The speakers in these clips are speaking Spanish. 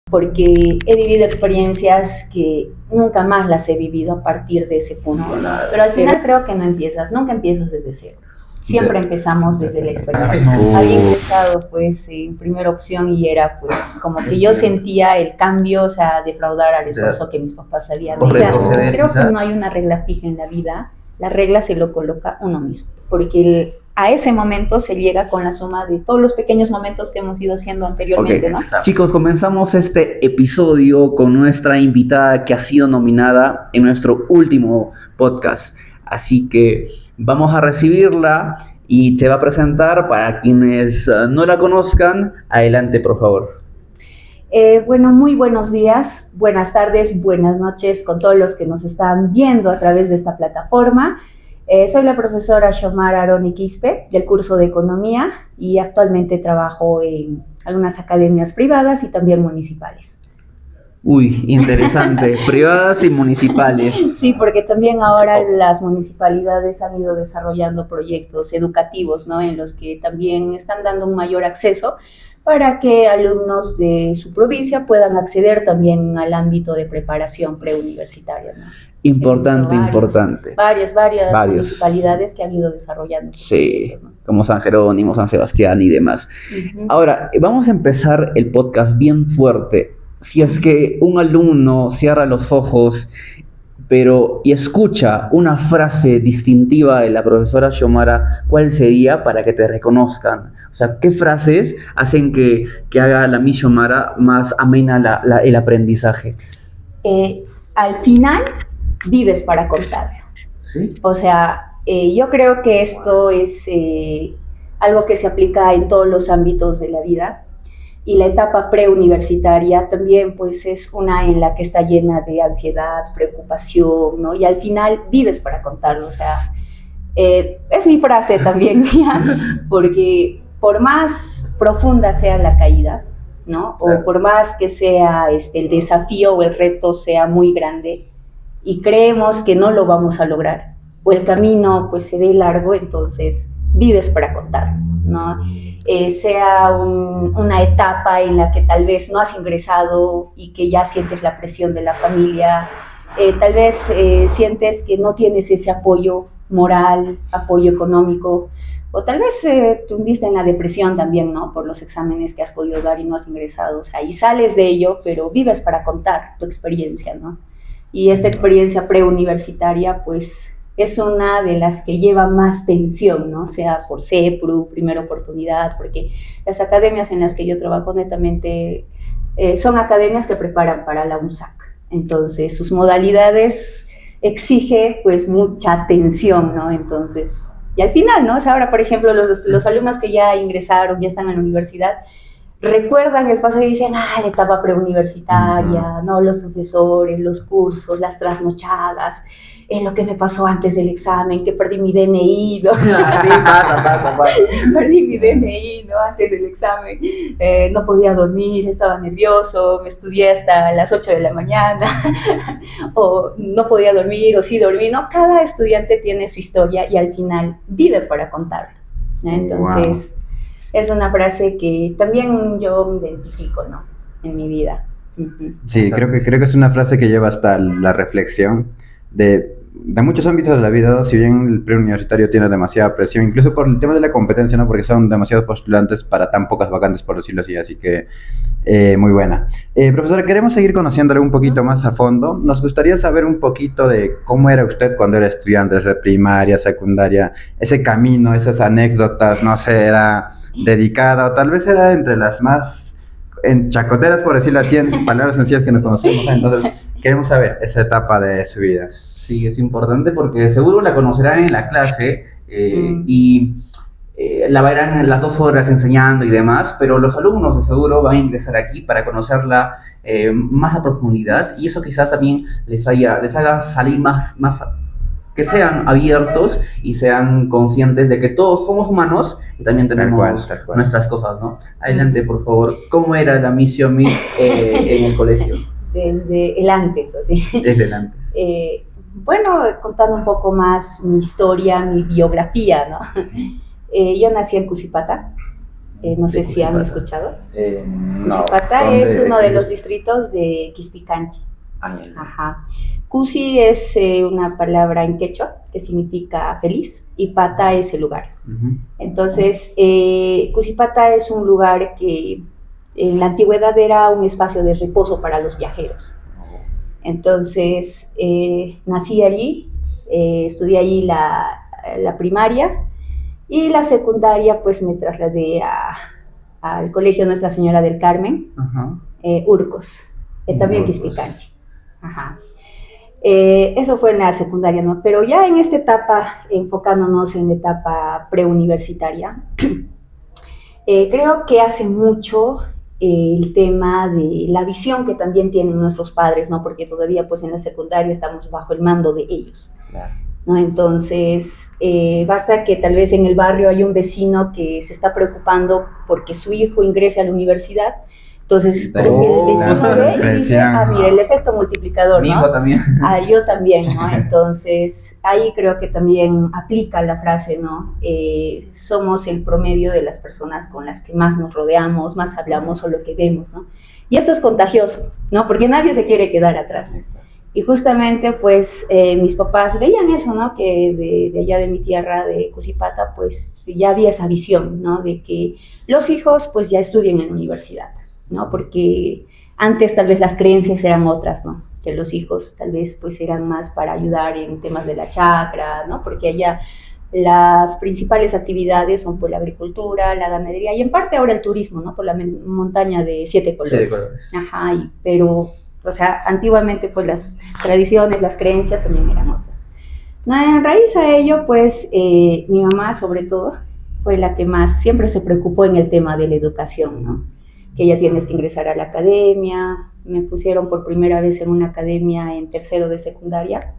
Porque he vivido experiencias que nunca más las he vivido a partir de ese punto. Pero al final creo que nunca empiezas desde cero. Siempre empezamos desde la experiencia. Había ingresado pues en primera opción y era pues como que yo sentía el cambio, o sea, defraudar al esfuerzo que mis papás habían hecho. Creo que no hay una regla fija en la vida, la regla se lo coloca uno mismo, porque a ese momento se llega con la suma de todos los pequeños momentos que hemos ido haciendo anteriormente, ¿no? Chicos, comenzamos este episodio con nuestra invitada que ha sido nominada en nuestro último podcast. Así que vamos a recibirla y se va a presentar para quienes no la conozcan. Adelante, por favor. Bueno, muy buenos días, buenas tardes, buenas noches con todos los que nos están viendo a través de esta plataforma. Soy la profesora Xiomara Aroni Quispe del curso de Economía y actualmente trabajo en algunas academias privadas y también municipales. Uy, interesante, privadas y municipales. Sí, porque también ahora las municipalidades han ido desarrollando proyectos educativos, ¿no? En los que también están dando un mayor acceso para que alumnos de su provincia puedan acceder también al ámbito de preparación preuniversitaria, ¿no? Importante. Varias municipalidades que han ido desarrollando. Sí, ¿no? Como San Jerónimo, San Sebastián y demás. Uh-huh. Ahora, vamos a empezar el podcast bien fuerte. Si es que un alumno cierra los ojos y escucha una frase distintiva de la profesora Xiomara, ¿cuál sería para que te reconozcan? O sea, ¿qué frases hacen que haga la mi Xiomara más amena el aprendizaje? Al final, vives para contarlo. ¿Sí? O sea, yo creo que esto es algo que se aplica en todos los ámbitos de la vida. Y la etapa preuniversitaria también pues es una en la que está llena de ansiedad, preocupación, ¿no? Y al final vives para contarlo, o sea, es mi frase también mía, porque por más profunda sea la caída, ¿no? O por más que sea el desafío o el reto sea muy grande y creemos que no lo vamos a lograr, o el camino pues se ve largo, entonces vives para contarlo, ¿no? Sea una etapa en la que tal vez no has ingresado y que ya sientes la presión de la familia, tal vez sientes que no tienes ese apoyo moral, apoyo económico, o tal vez te hundiste en la depresión también, ¿no? Por los exámenes que has podido dar y no has ingresado, o sea, y sales de ello, pero vives para contar tu experiencia, ¿no? Y esta experiencia preuniversitaria, pues, es una de las que lleva más tensión, ¿no? O sea, por CEPRU, Primera Oportunidad, porque las academias en las que yo trabajo netamente son academias que preparan para la UNSAC. Entonces, sus modalidades exige, pues, mucha atención, ¿no? Entonces, y al final, ¿no? O sea, ahora, por ejemplo, los alumnos que ya ingresaron, ya están en la universidad, recuerdan el paso y dicen, la etapa preuniversitaria, ¿no? Los profesores, los cursos, las trasnochadas, lo que me pasó antes del examen, que perdí mi DNI, ¿no? Sí, pasa. Perdí mi DNI, ¿no? Antes del examen, no podía dormir, estaba nervioso, me estudié hasta las 8 de la mañana, o no podía dormir, o sí dormí, ¿no? Cada estudiante tiene su historia y al final vive para contarla, ¿no? Entonces, es una frase que también yo me identifico, ¿no? En mi vida. Sí, creo que es una frase que lleva hasta la reflexión de muchos ámbitos de la vida, si bien el preuniversitario tiene demasiada presión, incluso por el tema de la competencia, ¿no? Porque son demasiados postulantes para tan pocas vacantes, por decirlo así que muy buena. Profesora, queremos seguir conociéndole un poquito más a fondo. Nos gustaría saber un poquito de cómo era usted cuando era estudiante, desde primaria, secundaria, ese camino, esas anécdotas, no sé, era dedicada o tal vez era entre las más chacoteras, por decirlo así, en palabras sencillas que nos conocemos, ¿no? Entonces queremos saber esa etapa de su vida. Sí, es importante porque seguro la conocerán en la clase y la verán las 2 horas enseñando y demás, pero los alumnos de seguro van a ingresar aquí para conocerla más a profundidad y eso quizás también les haga salir más que sean abiertos y sean conscientes de que todos somos humanos y también tenemos tal cual. Nuestras cosas, ¿no? Adelante, por favor. ¿Cómo era la misión en el colegio? Desde el antes, así. Desde el antes. Bueno, contando un poco más mi historia, mi biografía, ¿no? Yo nací en Cusipata. No sé si han Cusipata. escuchado. No. Cusipata ¿Dónde? es uno de los distritos de Quispicanchi. Ah, ya. Ajá. Cusi es una palabra en quechua que significa feliz y pata es el lugar. Entonces, Cusipata es un lugar que en la antigüedad era un espacio de reposo para los viajeros. Entonces, nací allí, estudié allí la primaria y la secundaria pues me trasladé al Colegio Nuestra Señora del Carmen, Ajá. Urcos, también Urcos. Quispicanchi. Ajá. Eso fue en la secundaria, ¿no? Pero ya en esta etapa, enfocándonos en la etapa preuniversitaria, creo que hace mucho el tema de la visión que también tienen nuestros padres, ¿no? Porque todavía pues en la secundaria estamos bajo el mando de ellos, Claro. ¿no? Entonces, basta que tal vez en el barrio hay un vecino que se está preocupando porque su hijo ingrese a la universidad. Entonces, el vecino ve y dice, mira, el efecto multiplicador, Mi ¿no? hijo también. Yo también, ¿no? Entonces, ahí creo que también aplica la frase, ¿no? Somos el promedio de las personas con las que más nos rodeamos, más hablamos o lo que vemos, ¿no? Y esto es contagioso, ¿no? Porque nadie se quiere quedar atrás. Y justamente, pues, mis papás veían eso, ¿no? Que de allá de mi tierra, de Cusipata, pues, ya había esa visión, ¿no? De que los hijos, pues, ya estudien en la universidad, ¿no? Porque antes tal vez las creencias eran otras, ¿no? Que los hijos tal vez pues eran más para ayudar en temas de la chacra, ¿no? Porque allá las principales actividades son pues la agricultura, la ganadería y en parte ahora el turismo, ¿no? Por la montaña de 7 colores. 7 colores. Ajá, pero, o sea, antiguamente pues las tradiciones, las creencias también eran otras. No, en raíz a ello, pues mi mamá sobre todo fue la que más siempre se preocupó en el tema de la educación, ¿no? Que ya tienes que ingresar a la academia. Me pusieron por primera vez en una academia en tercero de secundaria,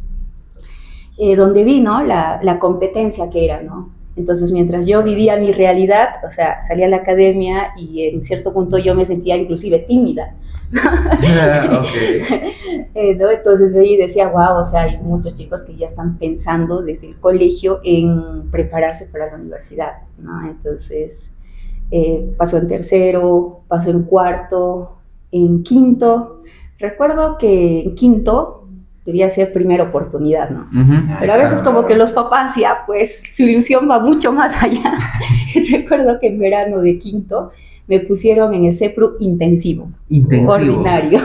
donde vi, ¿no? la competencia que era, ¿no? Entonces, mientras yo vivía mi realidad, o sea, salía a la academia y en cierto punto yo me sentía inclusive tímida. ¿No? Entonces veía y decía, wow, o sea, hay muchos chicos que ya están pensando desde el colegio en prepararse para la universidad, ¿no? Entonces, pasó en tercero, pasó en cuarto, en quinto. Recuerdo que en quinto debía ser primera oportunidad, ¿no? Pero a veces como que los papás ya, pues, su ilusión va mucho más allá. Recuerdo que en verano de quinto me pusieron en el CEPRU intensivo. Ordinario.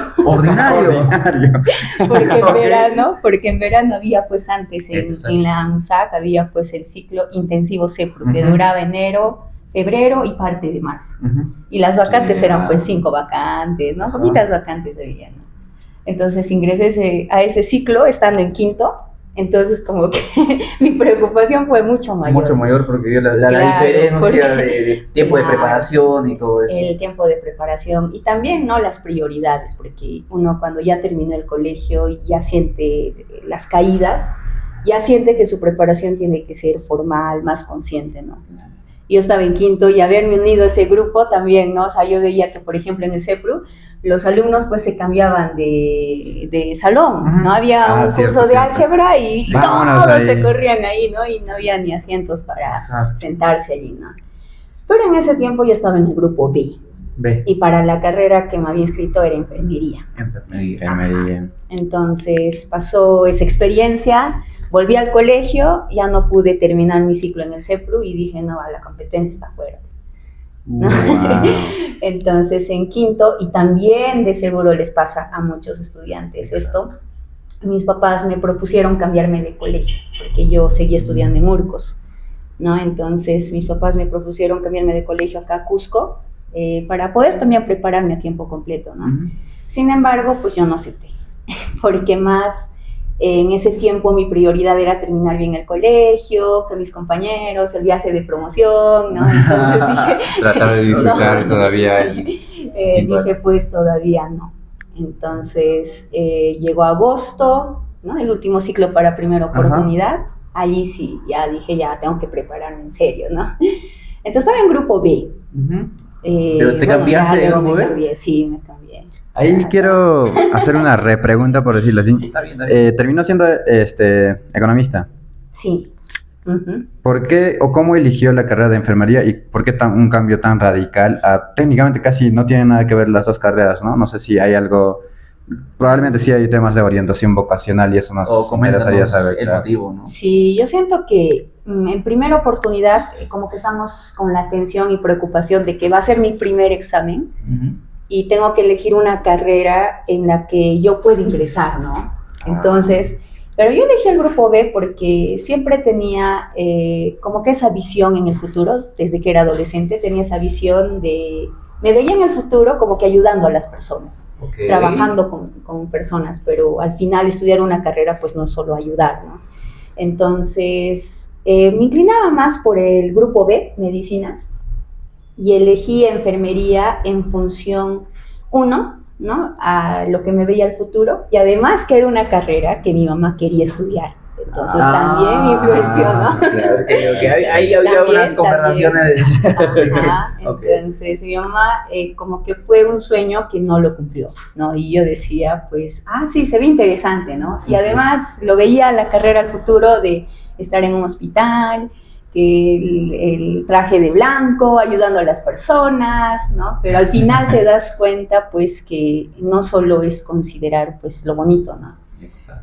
Porque en verano había pues antes en la ANSAC había pues el ciclo intensivo CEPRU, que duraba enero, febrero y parte de marzo. Y las vacantes eran pues 5 vacantes, ¿no? Poquitas vacantes había, ¿no? Entonces ingresé a ese ciclo estando en quinto. Entonces como que mi preocupación fue mucho mayor. Mucho mayor porque la diferencia de tiempo de preparación y todo eso. El tiempo de preparación y también, ¿no? Las prioridades, porque uno cuando ya terminó el colegio ya siente las caídas, ya siente que su preparación tiene que ser formal, más consciente, ¿no? Yo estaba en quinto y haberme unido a ese grupo también, ¿no? O sea, yo veía que, por ejemplo, en el CEPRU, los alumnos pues se cambiaban de salón, ¿no? Había un curso de álgebra y todos se corrían ahí, ¿no? Y no había ni asientos para sentarse allí, ¿no? Pero en ese tiempo yo estaba en el grupo B. Y para la carrera que me había inscrito era enfermería. Entonces pasó esa experiencia, volví al colegio, ya no pude terminar mi ciclo en el CEPRU y dije, no, la competencia está fuerte. ¿No? Wow. Entonces en quinto, y también de seguro les pasa a muchos estudiantes esto, mis papás me propusieron cambiarme de colegio, porque yo seguía estudiando en Urcos, ¿no? Entonces mis papás me propusieron cambiarme de colegio acá a Cusco, para poder también prepararme a tiempo completo, ¿no? Sin embargo, pues yo no acepté, porque más en ese tiempo mi prioridad era terminar bien el colegio, con mis compañeros, el viaje de promoción, ¿no? Entonces dije... Tratar de disfrutar todavía. Dije, pues todavía no. Entonces llegó agosto, ¿no? El último ciclo para primera oportunidad. Allí sí, ya dije, ya tengo que prepararme en serio, ¿no? Entonces estaba en grupo B. ¿Pero te cambiaste de grupo B? Sí, me cambié. Ahí quiero hacer una repregunta, por decirlo así. Está bien. ¿Terminó siendo economista? Sí. Ujú. ¿Por qué o cómo eligió la carrera de enfermería y por qué un cambio tan radical? Técnicamente casi no tienen nada que ver las dos carreras, ¿no? No sé si hay algo, probablemente sí hay temas de orientación vocacional y eso nos O interesaría coméntanos saber. el Claro. motivo, ¿no? Sí, yo siento que en primera oportunidad, como que estamos con la tensión y preocupación de que va a ser mi primer examen Ujú. y tengo que elegir una carrera en la que yo pueda ingresar, ¿no? Entonces, pero yo elegí el grupo B porque siempre tenía como que esa visión en el futuro, desde que era adolescente, tenía esa visión de, me veía en el futuro como que ayudando a las personas, Ok. trabajando con personas, pero al final estudiar una carrera pues no es solo ayudar, ¿no? Entonces, me inclinaba más por el grupo B, medicinas, y elegí enfermería en función, uno, ¿no? A lo que me veía el futuro, y además que era una carrera que mi mamá quería estudiar. Entonces también me influenció, ¿no? Claro. Ok. Ahí había También, unas conversaciones. Ajá, Ok. entonces mi mamá como que fue un sueño que no lo cumplió, ¿no? Y yo decía, pues, sí, se ve interesante, ¿no? Y además lo veía la carrera al futuro de estar en un hospital, que el traje de blanco, ayudando a las personas, ¿no? Pero al final te das cuenta, pues, que no solo es considerar, pues, lo bonito, ¿no?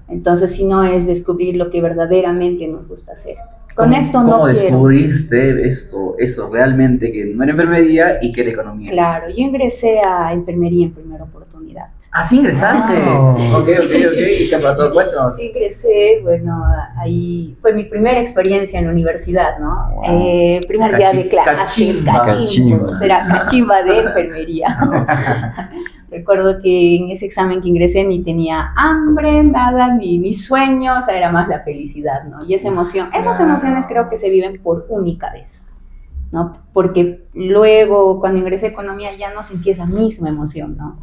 Entonces, si no es descubrir lo que verdaderamente nos gusta hacer. Con esto no ¿Cómo quiero. descubriste esto realmente, que no era enfermería y que era economía? Claro, yo ingresé a enfermería en primera oportunidad. ¿Así ingresaste? Wow. Ok. ¿Y qué pasó? Cuéntanos. Ingresé, bueno, ahí fue mi primera experiencia en la universidad, ¿no? Wow. Primer día de clases, Cachimba. era cachimba de enfermería. Recuerdo que en ese examen que ingresé ni tenía hambre, nada, ni sueño, o sea, era más la felicidad, ¿no? Y esa emoción, esas emociones creo que se viven por única vez, ¿no? Porque luego, cuando ingresé a economía, ya no sentí esa misma emoción, ¿no?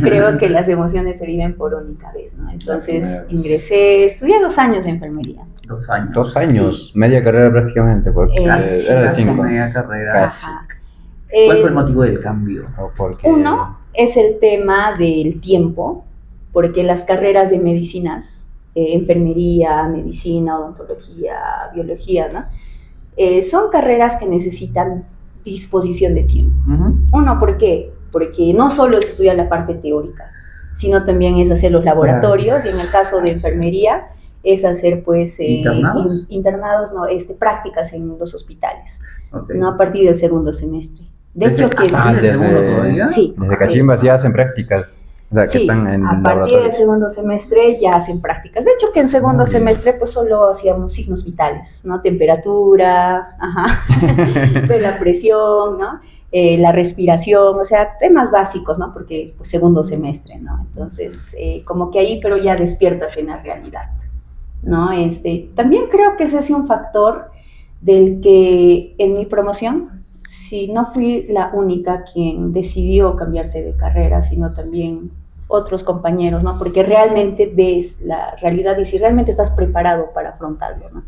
Creo que las emociones se viven por única vez, ¿no? Entonces ingresé, estudié 2 años de enfermería. 2 años. 2 años, Sí. media carrera prácticamente, porque Sí, era de casi 5. media carrera. Casi. Ajá. ¿Cuál fue el motivo del cambio? O porque... Uno es el tema del tiempo, porque las carreras de medicinas, enfermería, medicina, odontología, biología, ¿no? Son carreras que necesitan disposición de tiempo. Uh-huh. Uno, ¿por qué? Porque no solo es estudiar la parte teórica, sino también es hacer los laboratorios, y en el caso de enfermería es hacer pues internados, no, prácticas en los hospitales, Okay. no a partir del segundo semestre. De hecho que sí. ¿Desde segundo todavía? Sí. Desde cachimbas ya hacen prácticas. O sea, que Sí, están en a partir laboratorios. del segundo semestre ya hacen prácticas. De hecho que en segundo Muy bien. semestre pues solo hacíamos signos vitales, ¿no? Temperatura, pues, la presión, ¿no? La respiración, o sea, temas básicos, ¿no? Porque es pues, segundo semestre, ¿no? Entonces, como que ahí, pero ya despiertas en la realidad, ¿no? También creo que ese es un factor del que en mi promoción, si no fui la única quien decidió cambiarse de carrera, sino también otros compañeros, ¿no? Porque realmente ves la realidad y si realmente estás preparado para afrontarlo, ¿no?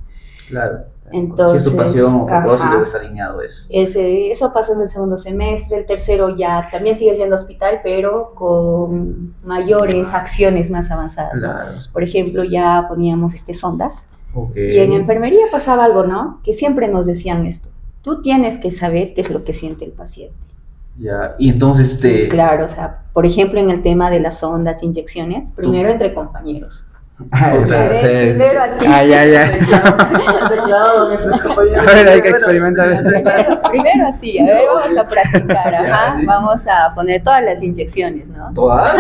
Claro. Entonces, si es tu pasión o propósito, está alineado eso. Eso pasó en el segundo semestre. El tercero ya también sigue siendo hospital, pero con mayores acciones más avanzadas, Claro. ¿no? Por ejemplo, ya poníamos sondas. Okay. Y en enfermería pasaba algo, ¿no? Que siempre nos decían esto. Tú tienes que saber qué es lo que siente el paciente. Ya, y entonces Sí, claro, o sea, por ejemplo, en el tema de las sondas, inyecciones, primero entre compañeros. Primero aquí. Ya. A ver, hay que experimentar. Primero así, a ver, vamos a practicar, ajá, vamos a poner todas las inyecciones, ¿no? ¿Todas?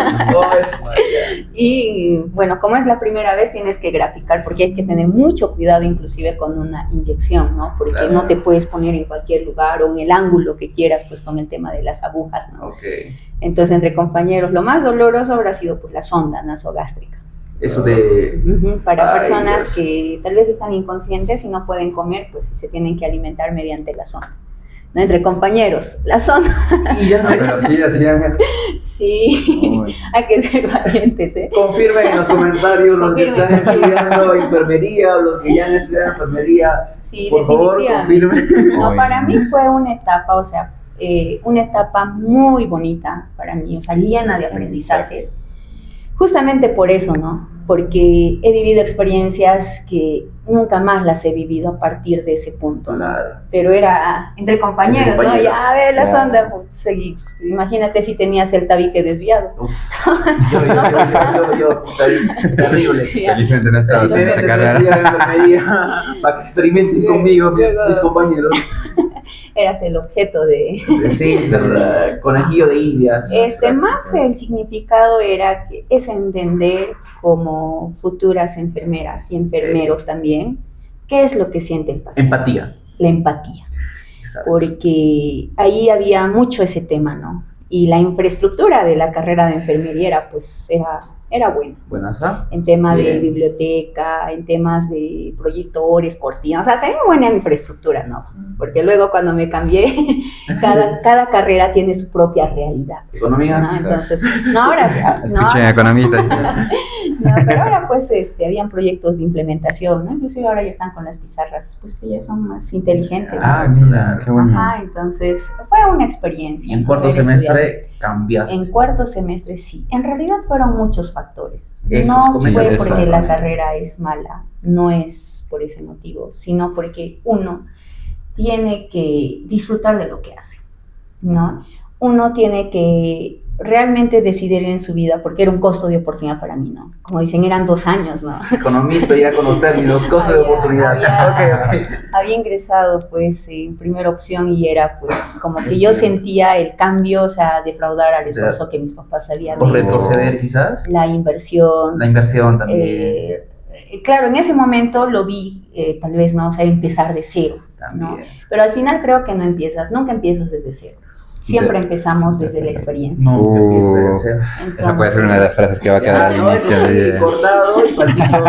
Y bueno, como es la primera vez, tienes que graficar, porque hay que tener mucho cuidado inclusive con una inyección, ¿no? Porque claro, no te puedes poner en cualquier lugar o en el ángulo que quieras, pues con el tema de las agujas, ¿no? Okay. Entonces, entre compañeros, lo más doloroso habrá sido pues la sonda nasogástrica. Eso de... Para personas que tal vez están inconscientes y no pueden comer, pues se tienen que alimentar mediante la sonda, ¿no? Entre compañeros, la sonda. Y ya no Pero sí hacían... Sí, Uy. hay que ser valientes, ¿eh? Confirmen en los comentarios los que están Confirmen. estudiando enfermería, los que ya han estudiado enfermería. Sí, por favor, definitivamente. confirmen. No, para mí fue una etapa, o sea, una etapa muy bonita para mí, o sea, llena de aprendizajes. Justamente por eso, ¿no? porque he vivido experiencias que nunca más las he vivido a partir de ese punto, ¿no? Claro. Pero era entre compañeros, ¿no? Ya, a ver, la Claro. sonda, pues, seguís. Imagínate si tenías el tabique desviado. Uf. Yo, puta, es terrible. Ya. Felizmente no estaba en esa Felizmente carrera. estudié enfermería para que experimenten conmigo mis compañeros. Eras el objeto de... Sí, del conejillo de Indias. Más el significado era que es entender como futuras enfermeras y enfermeros también, qué es lo que siente el paciente. Empatía. La empatía. Exacto. Porque ahí había mucho ese tema, ¿no? Y la infraestructura de la carrera de enfermería era buena. Buenas, ¿ah? En temas de Bien. biblioteca, en temas de proyectores, cortinas, o sea, tenía buena infraestructura, ¿no? Porque luego cuando me cambié, cada carrera tiene su propia realidad, Economía. ¿no? Entonces, no, ahora sí, no, Escuchen, economistas. no, pero ahora pues habían proyectos de implementación, ¿no? Inclusive ahora ya están con las pizarras, pues que ya son más inteligentes, ¿no? Ah, claro. Qué bueno. Ajá, entonces fue una experiencia. Y en ¿no? cuarto Haber semestre estudiado. cambiaste. En cuarto semestre sí. En realidad fueron muchos factores. Esos No comentarios fue porque son- la carrera es mala, no es por ese motivo, sino porque uno tiene que disfrutar de lo que hace, ¿no? Uno tiene que realmente decidir en su vida, porque era un costo de oportunidad para mí, ¿no? Como dicen, eran 2 años, ¿no? Economista ya con los términos, costo de oportunidad. Ok. Había ingresado pues en primera opción y era pues como que yo sentía el cambio, o sea, defraudar al esfuerzo que mis papás habían O hecho, retroceder quizás. la inversión. La inversión también. Claro, en ese momento lo vi, tal vez, ¿no? O sea, empezar de cero, ¿no? También. Pero al final creo que nunca empiezas desde cero. Siempre empezamos desde la experiencia. No, Uh, que Esa puede ser una de las frases que va a quedar al no, eso inicio del sí, video. cortado y palpito.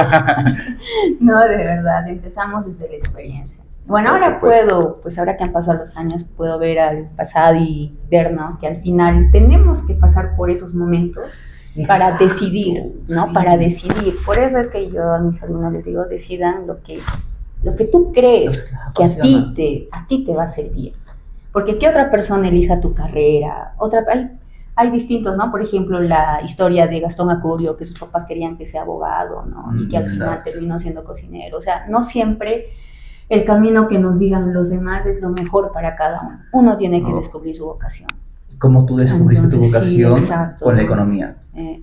No, de verdad, empezamos desde la experiencia. Bueno, ahora pues ahora que han pasado los años, puedo ver al pasado y ver, ¿no? Que al final tenemos que pasar por esos momentos para Exacto, decidir, ¿no? sí. Para decidir. Por eso es que yo a mis alumnos les digo, decidan lo que tú crees que a ti te va a servir. Porque que otra persona elija tu carrera, hay distintos, ¿no? Por ejemplo, la historia de Gastón Acurio, que sus papás querían que sea abogado, ¿no? Y que al final Exacto. terminó siendo cocinero. O sea, no siempre el camino que nos digan los demás es lo mejor para cada uno. Uno tiene que descubrir su vocación. ¿Cómo tú descubriste tu Entonces, sí, vocación exacto, con la ¿no? economía?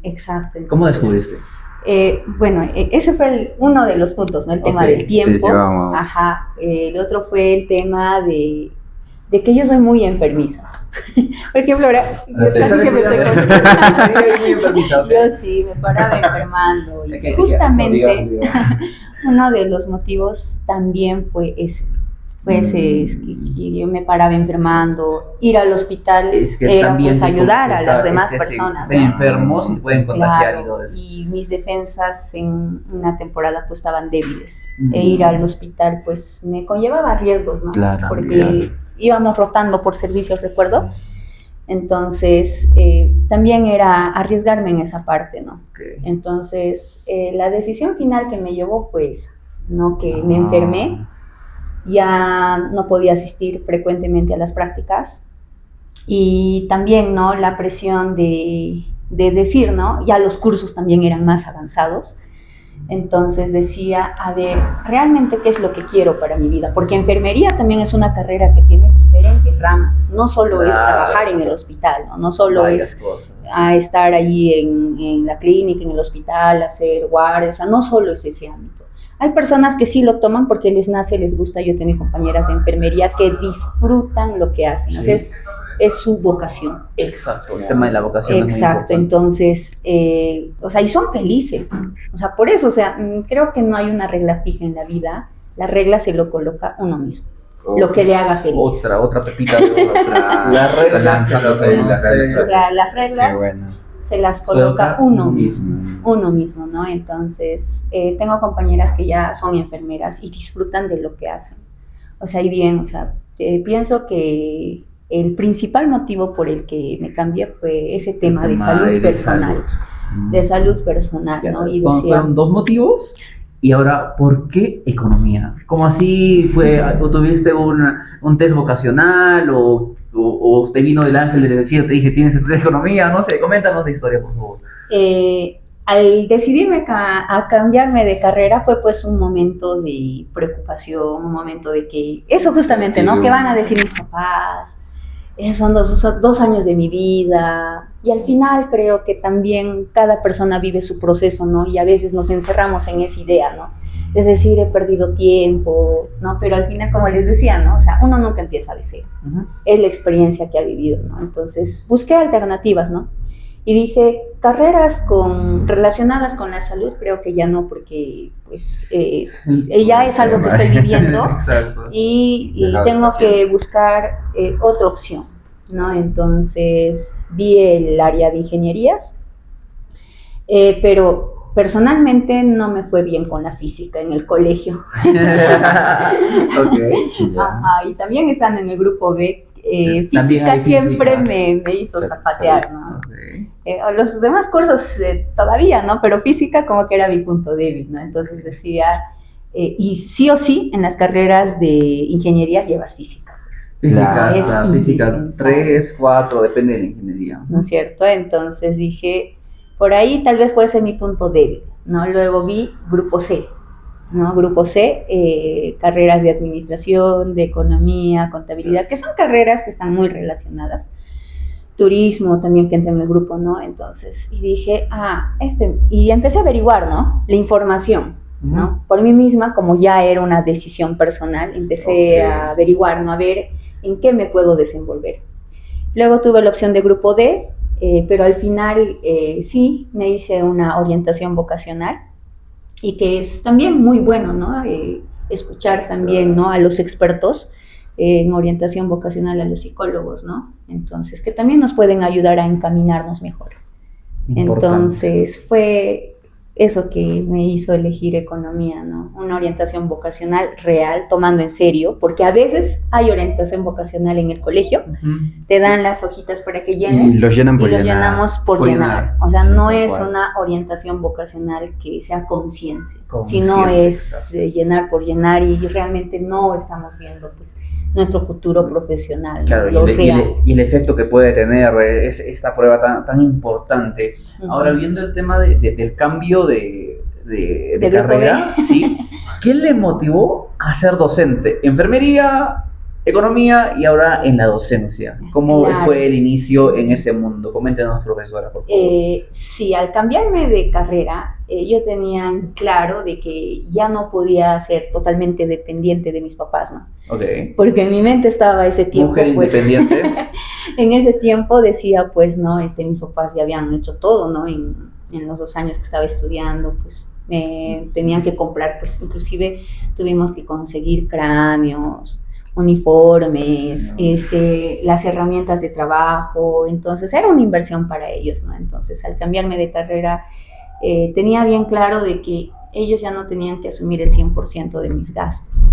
Exacto. ¿Cómo Entonces, descubriste? Bueno, ese fue uno de los puntos, ¿no? El tema Ok, del tiempo. sí, vamos. Ajá. El otro fue el tema de que yo soy muy enfermiza. Por ejemplo, ahora, yo casi siempre estoy con- Yo sí, me paraba enfermando. Y justamente uno de los motivos también fue ese. Es que yo me paraba enfermando, ir al hospital Es que era también pues ayudar a las demás se personas. enfermos y pueden contagiar y todo Claro, eso. y mis defensas en una temporada pues estaban débiles. Mm. E ir al hospital pues me conllevaba riesgos, ¿no? Claro, Porque claro. íbamos rotando por servicios, recuerdo. Entonces, también era arriesgarme en esa parte, ¿no? Ok. Entonces, la decisión final que me llevó fue esa, ¿no? Que me enfermé, ya no podía asistir frecuentemente a las prácticas y también, ¿no? La presión de decir, ¿no? Ya los cursos también eran más avanzados. Entonces decía, a ver, ¿realmente qué es lo que quiero para mi vida? Porque enfermería también es una carrera que tiene diferentes ramas. No solo es Claro, trabajar en el hospital, ¿no? No solo Varias es cosas. estar ahí en la clínica, en el hospital, hacer guardias, o sea, no solo es ese ámbito. Hay personas que sí lo toman porque les nace, les gusta. Yo tengo compañeras de enfermería que disfrutan lo que hacen. Sí. O sea, es su vocación. Exacto, el tema de la vocación Exacto, es muy importante. entonces, o sea, y son felices. O sea, por eso, o sea, creo que no hay una regla fija en la vida. La regla se lo coloca uno mismo. Lo que le haga feliz. Otra pepita de oro. Las reglas Lanzándose ahí las reglas. Las Qué reglas bueno. se las coloca uno mismo. Mm. Uno mismo, ¿no? Entonces, tengo compañeras que ya son enfermeras y disfrutan de lo que hacen. O sea, y bien, o sea, pienso que el principal motivo por el que me cambié fue ese tema de salud personal. De salud personal, Ya, ¿no? Y fueron 2 motivos. Y ahora, ¿por qué economía? ¿Cómo así fue? ¿O tuviste un test vocacional? ¿O te vino el ángel de decir, te dije, tienes que estudiar economía? No sé, coméntanos la historia, por favor. al decidirme a cambiarme de carrera fue pues un momento de preocupación, un momento de que, eso justamente, ¿no? ¿Qué van a decir mis papás? Son 2 años de mi vida, y al final creo que también cada persona vive su proceso, ¿no? Y a veces nos encerramos en esa idea, ¿no? Es decir, he perdido tiempo, ¿no? Pero al final, como les decía, ¿no? O sea, uno nunca empieza de cero. Es la experiencia que ha vivido, ¿no? Entonces, busqué alternativas, ¿no? Y dije, carreras relacionadas con la salud, creo que ya no, porque pues ya es algo que estoy viviendo y tengo que buscar otra opción, ¿no? Entonces vi el área de ingenierías, pero personalmente no me fue bien con la física en el colegio. Y también estando en el grupo B, física siempre me hizo zapatear, ¿no? Los demás cursos todavía, ¿no? Pero física como que era mi punto débil, ¿no? Entonces decía, y sí o sí en las carreras de ingenierías llevas física, pues. Física 3, 4, depende de la ingeniería. ¿No es cierto? Entonces dije, por ahí tal vez puede ser mi punto débil, ¿no? Luego vi grupo C, ¿no? Grupo C, carreras de administración, de economía, contabilidad, que son carreras que están muy relacionadas. Turismo también que entra en el grupo, ¿no? Entonces, y dije, y empecé a averiguar, ¿no? La información, ¿no? Por mí misma, como ya era una decisión personal, empecé a averiguar, ¿no? A ver en qué me puedo desenvolver. Luego tuve la opción de grupo D, pero al final sí me hice una orientación vocacional, y que es también muy bueno, ¿no? Escuchar también, ¿no? A los expertos en orientación vocacional, a los psicólogos, ¿no? Entonces, que también nos pueden ayudar a encaminarnos mejor. Entonces, fue eso que me hizo elegir economía, ¿no? Una orientación vocacional real, tomando en serio, porque a veces hay orientación vocacional en el colegio, te dan las hojitas para que llenes y los llenamos por llenar. O sea, no es una orientación vocacional que sea conciencia, sino es llenar por llenar, y realmente no estamos viendo, pues, nuestro futuro profesional. Claro, y el efecto que puede tener esta prueba tan importante. Ahora, viendo el tema del cambio de carrera, ¿sí? ¿Qué le motivó a ser docente? Enfermería, economía y ahora en la docencia. ¿Cómo fue el inicio en ese mundo? Coméntenos, profesora, por favor. Sí, al cambiarme de carrera, yo tenía claro de que ya no podía ser totalmente dependiente de mis papás, ¿no? Porque en mi mente estaba ese tiempo, mujer independiente. En ese tiempo decía, pues, no, mis papás ya habían hecho todo, ¿no? En los 2 años que estaba estudiando, pues, me tenían que comprar, pues, inclusive tuvimos que conseguir cráneos, uniformes, las herramientas de trabajo. Entonces era una inversión para ellos, ¿no? Entonces, al cambiarme de carrera, tenía bien claro de que ellos ya no tenían que asumir el 100% de mis gastos,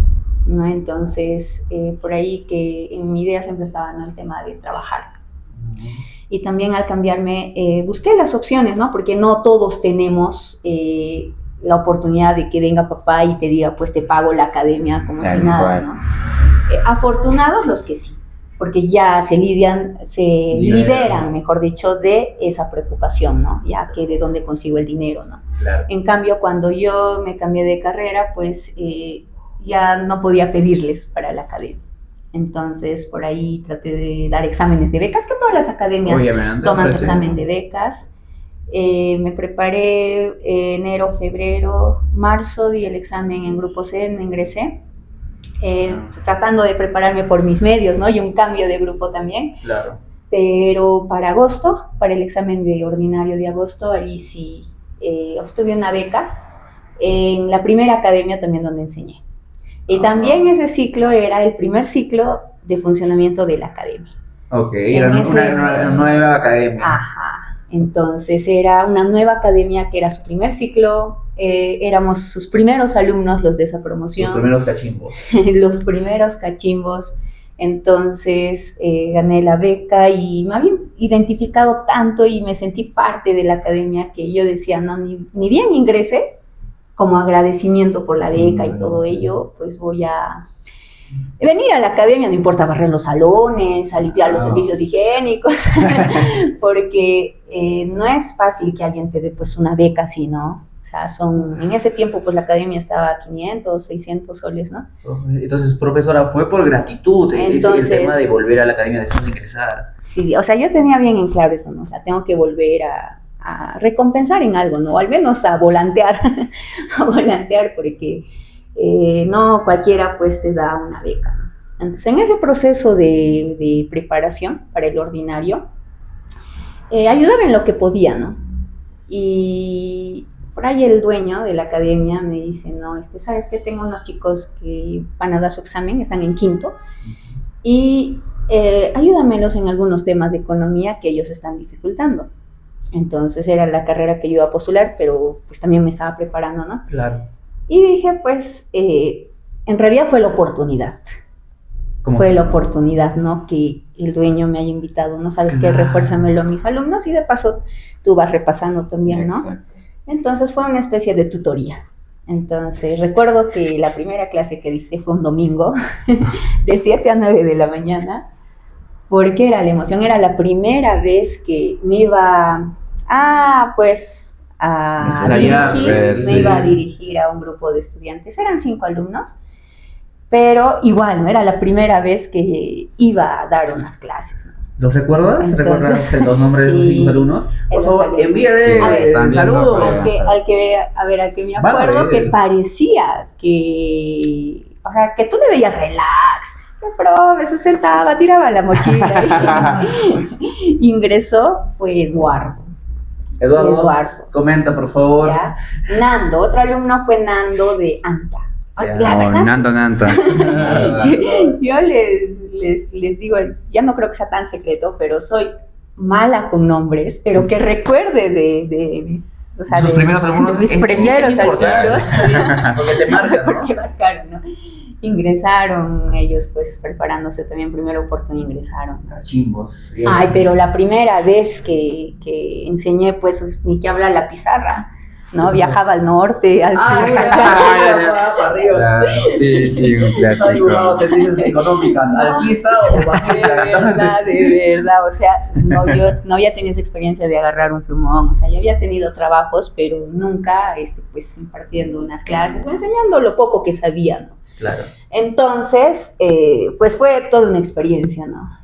¿no? Entonces, por ahí que en mi idea siempre estaba, ¿no?, el tema de trabajar. Y también al cambiarme, busqué las opciones, ¿no? Porque no todos tenemos la oportunidad de que venga papá y te diga, pues te pago la academia como si nada, ¿no? Afortunados los que sí, porque ya se liberan, mejor dicho, de esa preocupación, ¿no? Ya que de dónde consigo el dinero, ¿no? Claro. En cambio, cuando yo me cambié de carrera, pues ya no podía pedirles para la academia. Entonces, por ahí traté de dar exámenes de becas, que todas las academias toman su examen de becas. Me preparé enero, febrero, marzo, di el examen en grupo C, me ingresé. Tratando de prepararme por mis medios, ¿no? Y un cambio de grupo también. Claro. Pero para agosto, para el examen de ordinario de agosto, allí sí obtuve una beca en la primera academia también donde enseñé. Y también ese ciclo era el primer ciclo de funcionamiento de la academia. Era una nueva academia. Ajá. Entonces era una nueva academia que era su primer ciclo, éramos sus primeros alumnos los de esa promoción. Los primeros cachimbos. Los primeros cachimbos. Entonces gané la beca y me había identificado tanto y me sentí parte de la academia que yo decía, no, ni bien ingresé, como agradecimiento por la beca y todo ello, pues voy a venir a la academia no importa barrer los salones, a limpiar los servicios higiénicos, porque no es fácil que alguien te dé pues una beca así, ¿no? O sea, en ese tiempo pues la academia estaba a 500, 600 soles, ¿no? Entonces, profesora, fue por gratitud Entonces, el tema de volver a la academia después de ingresar. Sí, o sea, yo tenía bien en claro eso, ¿no? O sea, tengo que volver a recompensar en algo, ¿no? O al menos a volantear, porque no cualquiera pues te da una beca, ¿no? Entonces, en ese proceso de preparación para el ordinario, ayudaba en lo que podía, ¿no? Y por ahí el dueño de la academia me dice, no, ¿sabes qué? Tengo unos chicos que van a dar su examen, están en quinto, y ayúdamelos en algunos temas de economía que ellos están dificultando. Entonces era la carrera que yo iba a postular, pero pues también me estaba preparando, ¿no? Claro. Y dije, pues, en realidad fue la oportunidad. La oportunidad, ¿no? Que el dueño me haya invitado, ¿no? ¿Sabes qué? Refuérzamelo a mis alumnos y de paso tú vas repasando también, ¿no? Exacto. Entonces fue una especie de tutoría. Entonces recuerdo que la primera clase que dije fue un domingo, de 7 a 9 de la mañana, porque era la emoción, era la primera vez que me iba iba a dirigir a un grupo de estudiantes. Eran 5 alumnos, pero igual, ¿no? Era la primera vez que iba a dar unas clases, ¿no? ¿Los recuerdas? Entonces, ¿recuerdas los nombres de los 5 alumnos? Por favor, envíale saludos. Al que me acuerdo que parecía que, o sea, que tú le veías relax. El profe se sentaba, tiraba la mochila. Ingresó, fue Eduardo. Comenta, por favor. ¿Ya? Nando, otro alumno fue Nando de Anta. Nanta. Yo les digo, ya no creo que sea tan secreto, pero soy mala con nombres, pero que recuerde de mis, o sea, sus primeros alumnos, mis primeros alumnos, porque marcaron, ¿no? Ingresaron ellos, pues preparándose también, primera oportunidad ingresaron. Chimbos. Ay, pero la primera vez que enseñé, pues ni que habla la pizarra, ¿no? Viajaba al norte, al sur. Para arriba. Sí, un clásico. No, te dices económicas, alcista o bajista. De verdad, o sea, yo no había tenido esa experiencia de agarrar un plumón, o sea, yo había tenido trabajos, pero nunca, pues, impartiendo unas clases o enseñando lo poco que sabía, ¿no? Claro. Entonces, pues fue toda una experiencia, ¿no?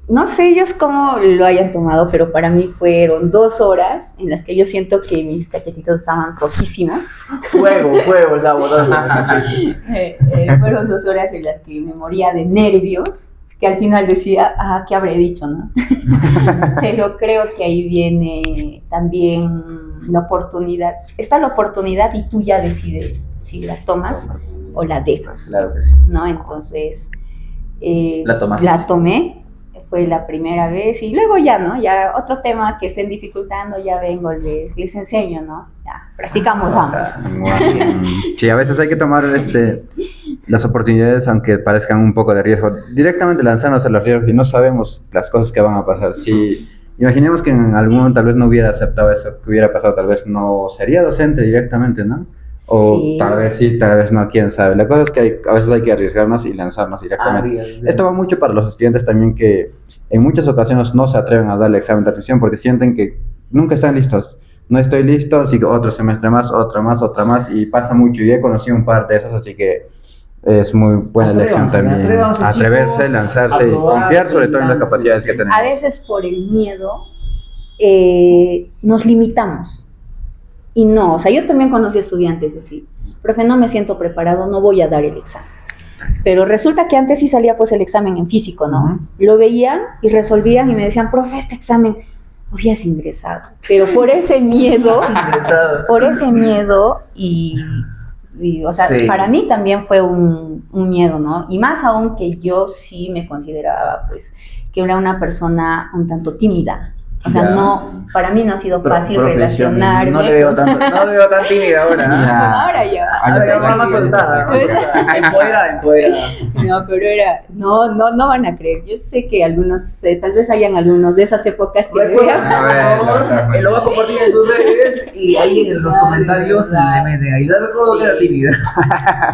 No sé ellos cómo lo hayan tomado, pero para mí fueron 2 horas en las que yo siento que mis cachetitos estaban rojísimos. Fuego, el laboratorio. Fueron 2 horas en las que me moría de nervios, que al final decía, ¿qué habré dicho, no? Pero creo que ahí viene también la oportunidad. Está la oportunidad y tú ya decides si la tomas o la dejas. Claro que sí. ¿No? Entonces, la tomé, fue la primera vez y luego ya, ¿no? Ya otro tema que estén dificultando, ya vengo, les enseño, ¿no? Ya, practicamos ambos. Sí, a veces hay que tomar las oportunidades, aunque parezcan un poco de riesgo. Directamente lanzarnos a los riesgos y no sabemos las cosas que van a pasar. Si imaginemos que en algún tal vez no hubiera aceptado eso, que hubiera pasado, tal vez no sería docente directamente, ¿no? O sí, tal vez no, quién sabe. La cosa es que a veces hay que arriesgarnos y lanzarnos directamente. Esto va mucho para los estudiantes también, que en muchas ocasiones no se atreven a dar el examen de admisión porque sienten que nunca están listos. No estoy listo, así que otro semestre más, otra más, y pasa mucho. Yo he conocido un par de esos, así que es muy buena elección también. Atreverse, chicos, lanzarse y confiar sobre todo en las capacidades que tenemos. A veces por el miedo nos limitamos. Y no, o sea, yo también conocí estudiantes así, profe, no me siento preparado, no voy a dar el examen. Pero resulta que antes sí salía pues el examen en físico, ¿no? Lo veían y resolvían y me decían, profe, este examen hoy es ingresado. Pero por ese miedo, y o sea, sí, para mí también fue un miedo, ¿no? Y más aún que yo sí me consideraba pues que era una persona un tanto tímida. O sea, Ya. no, para mí no ha sido fácil Profesión, relacionarme. no le veo tanto, no le veo tan tímida ahora. Ahora ya. Ahora ya más soltada, empoderada. No, pero no van a creer. Yo sé que algunos, tal vez hayan algunos de esas épocas que Recuerda, vean. por favor, lo va a compartir en sus redes y ahí en los No, comentarios de verdad. le meten ahí. Yo recuerdo que era tímida.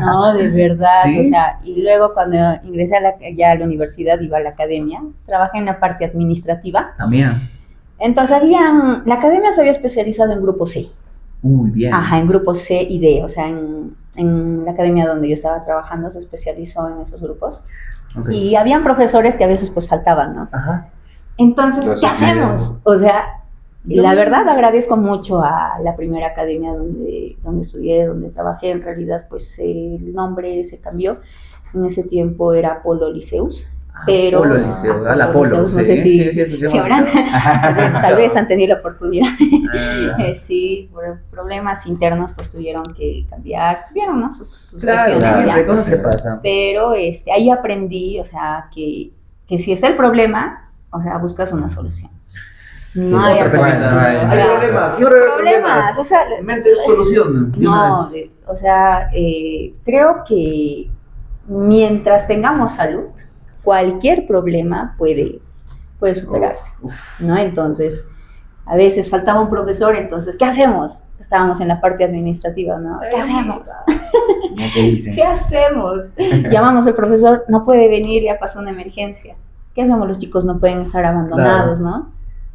No, de verdad, ¿Sí? o sea, y luego cuando ingresé ya a la universidad, iba a la academia, trabajé en la parte administrativa. También. Entonces la academia se había especializado en grupo C. Uy, bien. Ajá, en grupo C y D, o sea, en la academia donde yo estaba trabajando se especializó en esos grupos. Ok. Y habían profesores que a veces pues faltaban, ¿no? Ajá. Entonces, Los ¿qué hacemos? suspendieron. O sea, la verdad agradezco mucho a la primera academia donde estudié, donde trabajé. En realidad, pues el nombre se cambió. En ese tiempo era Polo Liceus. Pero Polo Liceo, Polo la Polo, Liceus, no sí, sé si, sí, escuché si mucho. habrán, tal vez han tenido la oportunidad. Ah, Sí, por problemas internos pues tuvieron que cambiar, tuvieron, ¿no? sus claro, cuestiones siempre, ya. cosas que pasan. Pero ahí aprendí, o sea, que si está el problema, o sea, buscas una solución. No hay Otra alternativa, pregunta. o Hay sea, problemas, siempre hay problemas, o sea, mente solución. no, o sea, creo que mientras tengamos salud, cualquier problema puede superarse, ¿no? Entonces, a veces faltaba un profesor, entonces, ¿qué hacemos? Estábamos en la parte administrativa, ¿no? ¿Qué hacemos? ¿Qué hacemos? Llamamos al profesor, no puede venir, ya pasó una emergencia. ¿Qué hacemos? Los chicos no pueden estar abandonados, ¿no?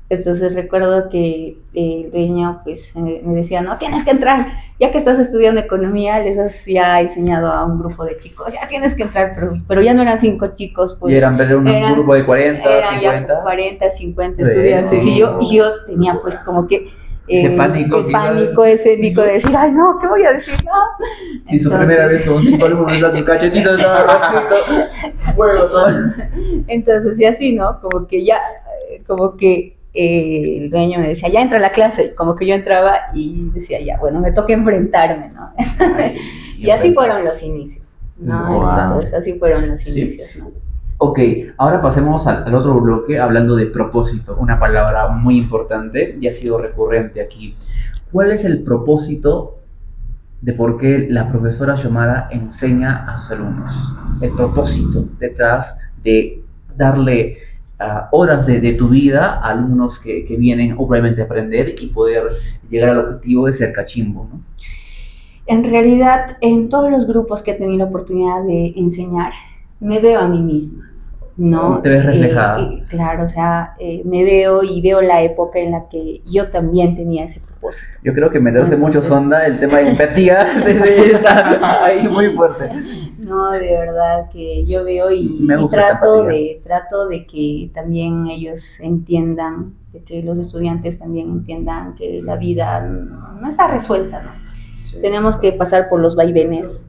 Entonces recuerdo que el dueño pues me decía, no, tienes que entrar, ya que estás estudiando economía, les has ya enseñado a un grupo de chicos, ya tienes que entrar, pero ya no eran 5 chicos, pues. Y eran un grupo de 40, eran 50. Ya 40, 50 Sí, estudiantes, sí. y yo tenía pues como que Ese pánico, el quizás. pánico escénico de decir, ay no, ¿qué voy a decir? No. Si su primera vez con 5 alumnos, su cachetito estaba rojito, fuego todo. Entonces, y así, ¿no? Como que ya, como que el dueño me decía, ya entra a la clase, como que yo entraba y decía, ya, bueno, me toca enfrentarme, ¿no? Y así fueron los inicios, ¿no? Wow. Entonces, así fueron los Sí. inicios, ¿no? Ok, ahora pasemos al otro bloque hablando de propósito, una palabra muy importante y ha sido recurrente aquí. ¿Cuál es el propósito de por qué la profesora Xiomara enseña a sus alumnos? El propósito detrás de darle horas de tu vida a alumnos que vienen obviamente a aprender y poder llegar al objetivo de ser cachimbo, ¿no? En realidad, en todos los grupos que he tenido la oportunidad de enseñar, me veo a mí misma, ¿no? Te ves reflejada. Claro, o sea, me veo y veo la época en la que yo también tenía ese propósito. Yo creo que me hace mucho Entonces- sonda el tema de empatía, está ahí muy fuerte. No, de verdad que yo veo y Me gusta esa empatía. trato de que también ellos entiendan, de que los estudiantes también entiendan que la vida no está resuelta, ¿no? Sí. Tenemos que pasar por los vaivenes,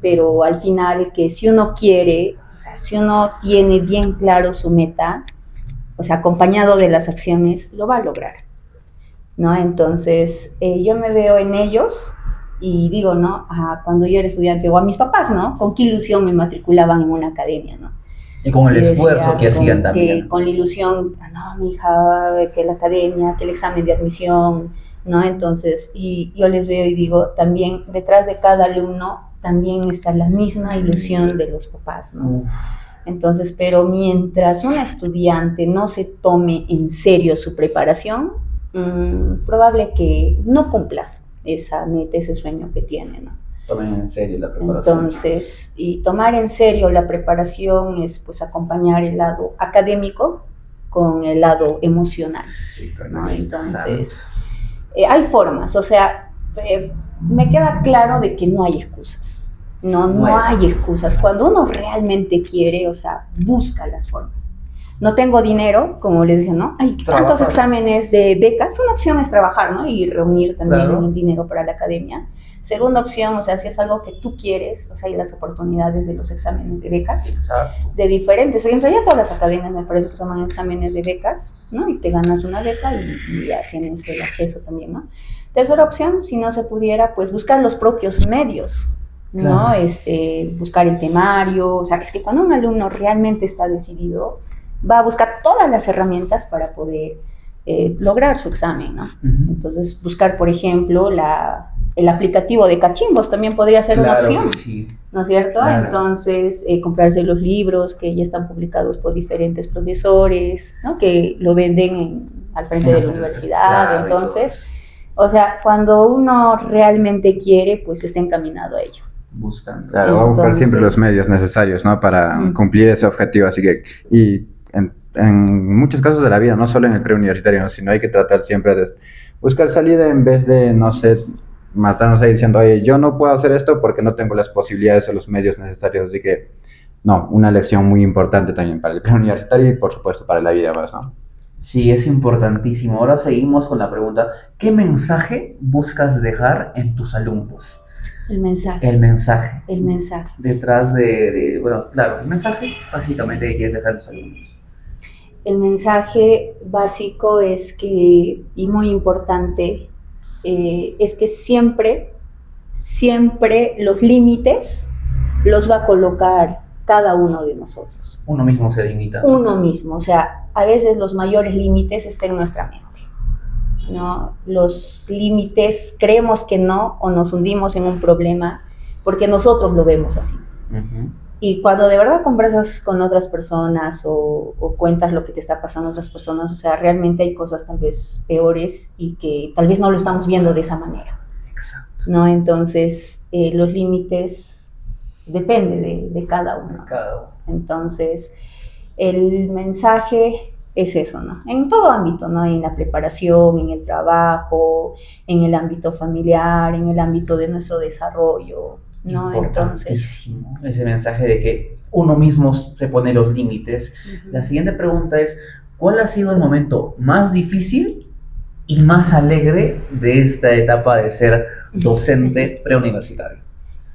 pero al final que si uno quiere, o sea, si uno tiene bien claro su meta, o sea, acompañado de las acciones, lo va a lograr, ¿no? Entonces, yo me veo en ellos y digo, ¿no? Cuando yo era estudiante, o a mis papás, ¿no? Con qué ilusión me matriculaban en una academia, ¿no? Y con el Y decía esfuerzo que hacían también. con la ilusión, no, mi hija, que la academia, que el examen de admisión, ¿no? Entonces, y yo les veo y digo, también detrás de cada alumno también está la misma ilusión de los papás, ¿no? Uf, Entonces, pero mientras un estudiante no se tome en serio su preparación, probable que no cumpla esa meta, ese sueño que tiene, ¿no? tomen en serio la preparación. Entonces, y tomar en serio la preparación es pues acompañar el lado académico con el lado emocional, Sí, ¿no? Entonces, hay formas, o sea, me queda claro de que no hay excusas, no hay excusas. Cuando uno realmente quiere, o sea, busca las formas. No tengo dinero, como les decía, ¿no? Hay tantos exámenes de becas, una opción es trabajar, ¿no? Y reunir también el dinero para la academia. Segunda opción, o sea, si es algo que tú quieres, o sea, hay las oportunidades de los exámenes de becas. Exacto. De diferentes, en realidad todas las academias me parece que toman exámenes de becas, ¿no? Y te ganas una beca y ya tienes el acceso también, ¿no? Tercera opción, si no se pudiera, pues buscar los propios medios, ¿no? Claro. Buscar el temario, o sea, es que cuando un alumno realmente está decidido, va a buscar todas las herramientas para poder lograr su examen, ¿no? Ujú. Entonces, buscar, por ejemplo, el aplicativo de Cachimbos también podría ser una opción, Que sí. ¿no es cierto? Claro. Entonces, comprarse los libros que ya están publicados por diferentes profesores, ¿no? Que lo venden al frente de la universidad. Claro, Entonces, o sea, cuando uno realmente quiere, pues está encaminado a ello. Buscando. Claro, va a buscar siempre los Entonces- medios necesarios, ¿no? Para Mm. cumplir ese objetivo. Así que, y en muchos casos de la vida, no solo en el preuniversitario, ¿no? Sino hay que tratar siempre de buscar salida en vez de, no sé, matarnos ahí diciendo, oye, yo no puedo hacer esto porque no tengo las posibilidades o los medios necesarios. Así que, no, una lección muy importante también para el preuniversitario y, por supuesto, para la vida más, ¿no? Sí, es importantísimo. Ahora seguimos con la pregunta, ¿qué mensaje buscas dejar en tus alumnos? El mensaje. El mensaje. El mensaje. Detrás bueno, claro, el mensaje básicamente que quieres dejar a tus alumnos. El mensaje básico es que, y muy importante, es que siempre los límites los va a colocar cada uno de nosotros. Uno mismo se limita. Uno mismo, o sea, a veces los mayores límites están en nuestra mente, ¿no? Los límites creemos que no, o nos hundimos en un problema porque nosotros lo vemos así. Ujú. Y cuando de verdad conversas con otras personas o cuentas lo que te está pasando a otras personas, o sea, realmente hay cosas tal vez peores y que tal vez no lo estamos viendo de esa manera, Exacto. ¿no? Entonces, los límites depende de cada uno. Cada uno. Entonces, el mensaje es eso, ¿no? En todo ámbito, ¿no? En la preparación, en el trabajo, en el ámbito familiar, en el ámbito de nuestro desarrollo, ¿no? Entonces, Importantísimo ese mensaje de que uno mismo se pone los límites. La siguiente pregunta es, ¿cuál ha sido el momento más difícil y más alegre de esta etapa de ser docente preuniversitario?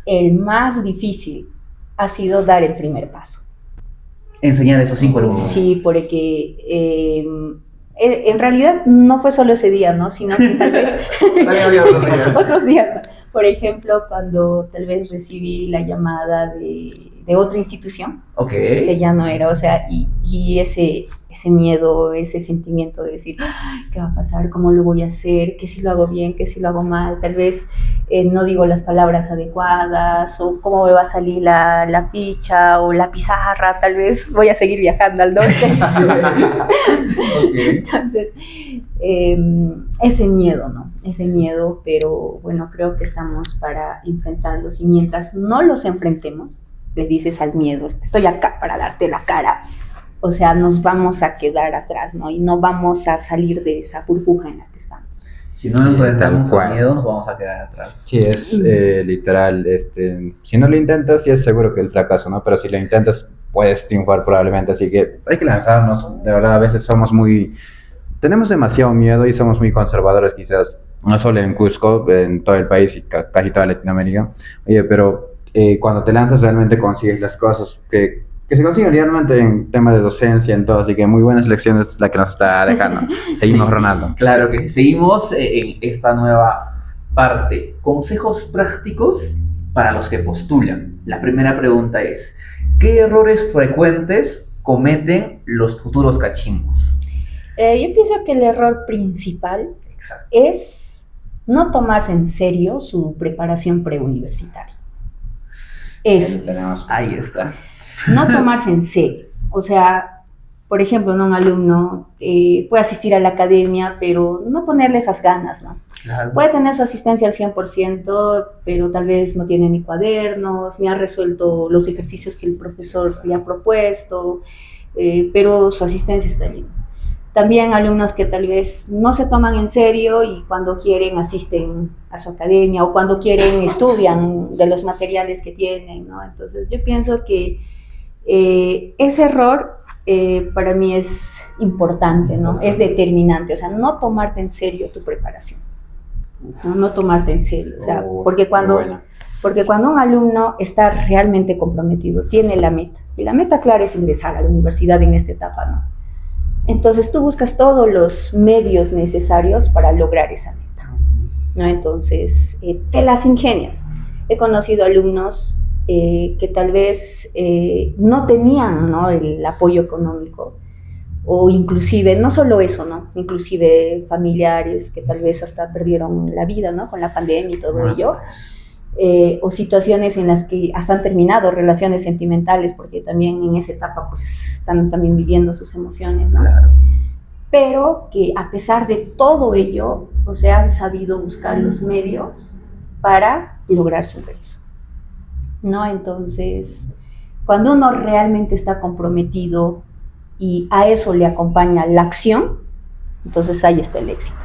el más difícil ha sido dar el primer paso. Enseñar a esos 5 alumnos. Sí, porque en realidad no fue solo ese día, ¿no? Sino que tal vez También había otros días. otros días, ¿no? Por ejemplo, cuando tal vez recibí la llamada de otra institución, Ok. que ya no era, o sea, y ese miedo, ese sentimiento de decir, "Ay, ¿qué va a pasar? ¿Cómo lo voy a hacer? ¿Qué si lo hago bien? ¿Qué si lo hago mal? Tal vez no digo las palabras adecuadas, o cómo me va a salir la ficha, o la pizarra, tal vez voy a seguir viajando al norte". Ok. Entonces, ese miedo, ¿no? Ese miedo, pero bueno, creo que estamos para enfrentarlos, y mientras no los enfrentemos, le dices al miedo, estoy acá para darte la cara, o sea, nos vamos a quedar atrás, ¿no? Y no vamos a salir de esa burbuja en la que estamos. Si no nos Sí, enfrentamos tal cual. al miedo, nos vamos a quedar atrás. Sí, es literal, si no lo intentas, sí es seguro que el fracaso, ¿no? Pero si lo intentas, puedes triunfar probablemente, así que hay que lanzarnos, de verdad, a veces tenemos demasiado miedo y somos muy conservadores quizás, no solo en Cusco, en todo el país y casi toda Latinoamérica, oye, pero cuando te lanzas realmente consigues las cosas que se consiguen realmente en temas de docencia, en todo, así que muy buenas lecciones la que nos está dejando. Seguimos, Sí. Ronaldo. Claro que sí. Seguimos en esta nueva parte. Consejos prácticos para los que postulan. La primera pregunta es, ¿qué errores frecuentes cometen los futuros cachimbos? Yo pienso que el error principal Exacto. es no tomarse en serio su preparación preuniversitaria. Eso es. Ahí está. No tomarse en serio. O sea, por ejemplo, ¿no? Un alumno puede asistir a la academia, pero no ponerle esas ganas, ¿no? Claro. Puede tener su asistencia al 100%, pero tal vez no tiene ni cuadernos, ni ha resuelto los ejercicios que el profesor le ha propuesto, pero su asistencia está allí. También alumnos que tal vez no se toman en serio y cuando quieren asisten a su academia, o cuando quieren estudian de los materiales que tienen, ¿no? Entonces yo pienso que ese error para mí es importante, ¿no? Es determinante, o sea, no tomarte en serio tu preparación, ¿no? No tomarte en serio, o sea, porque cuando un alumno está realmente comprometido, tiene la meta, y la meta clara es ingresar a la universidad en esta etapa, ¿no? Entonces tú buscas todos los medios necesarios para lograr esa meta, ¿no? Entonces te las ingenias. He conocido alumnos que tal vez no tenían, ¿no? el apoyo económico, o inclusive, no solo eso, ¿no? Inclusive familiares que tal vez hasta perdieron la vida, ¿no? Con la pandemia y todo ello. O situaciones en las que hasta han terminado relaciones sentimentales, porque también en esa etapa pues están también viviendo sus emociones, ¿no? Claro. Pero que a pesar de todo ello, o sea, han sabido buscar los medios para lograr su ingreso, ¿no? Entonces, cuando uno realmente está comprometido y a eso le acompaña la acción, entonces ahí está el éxito.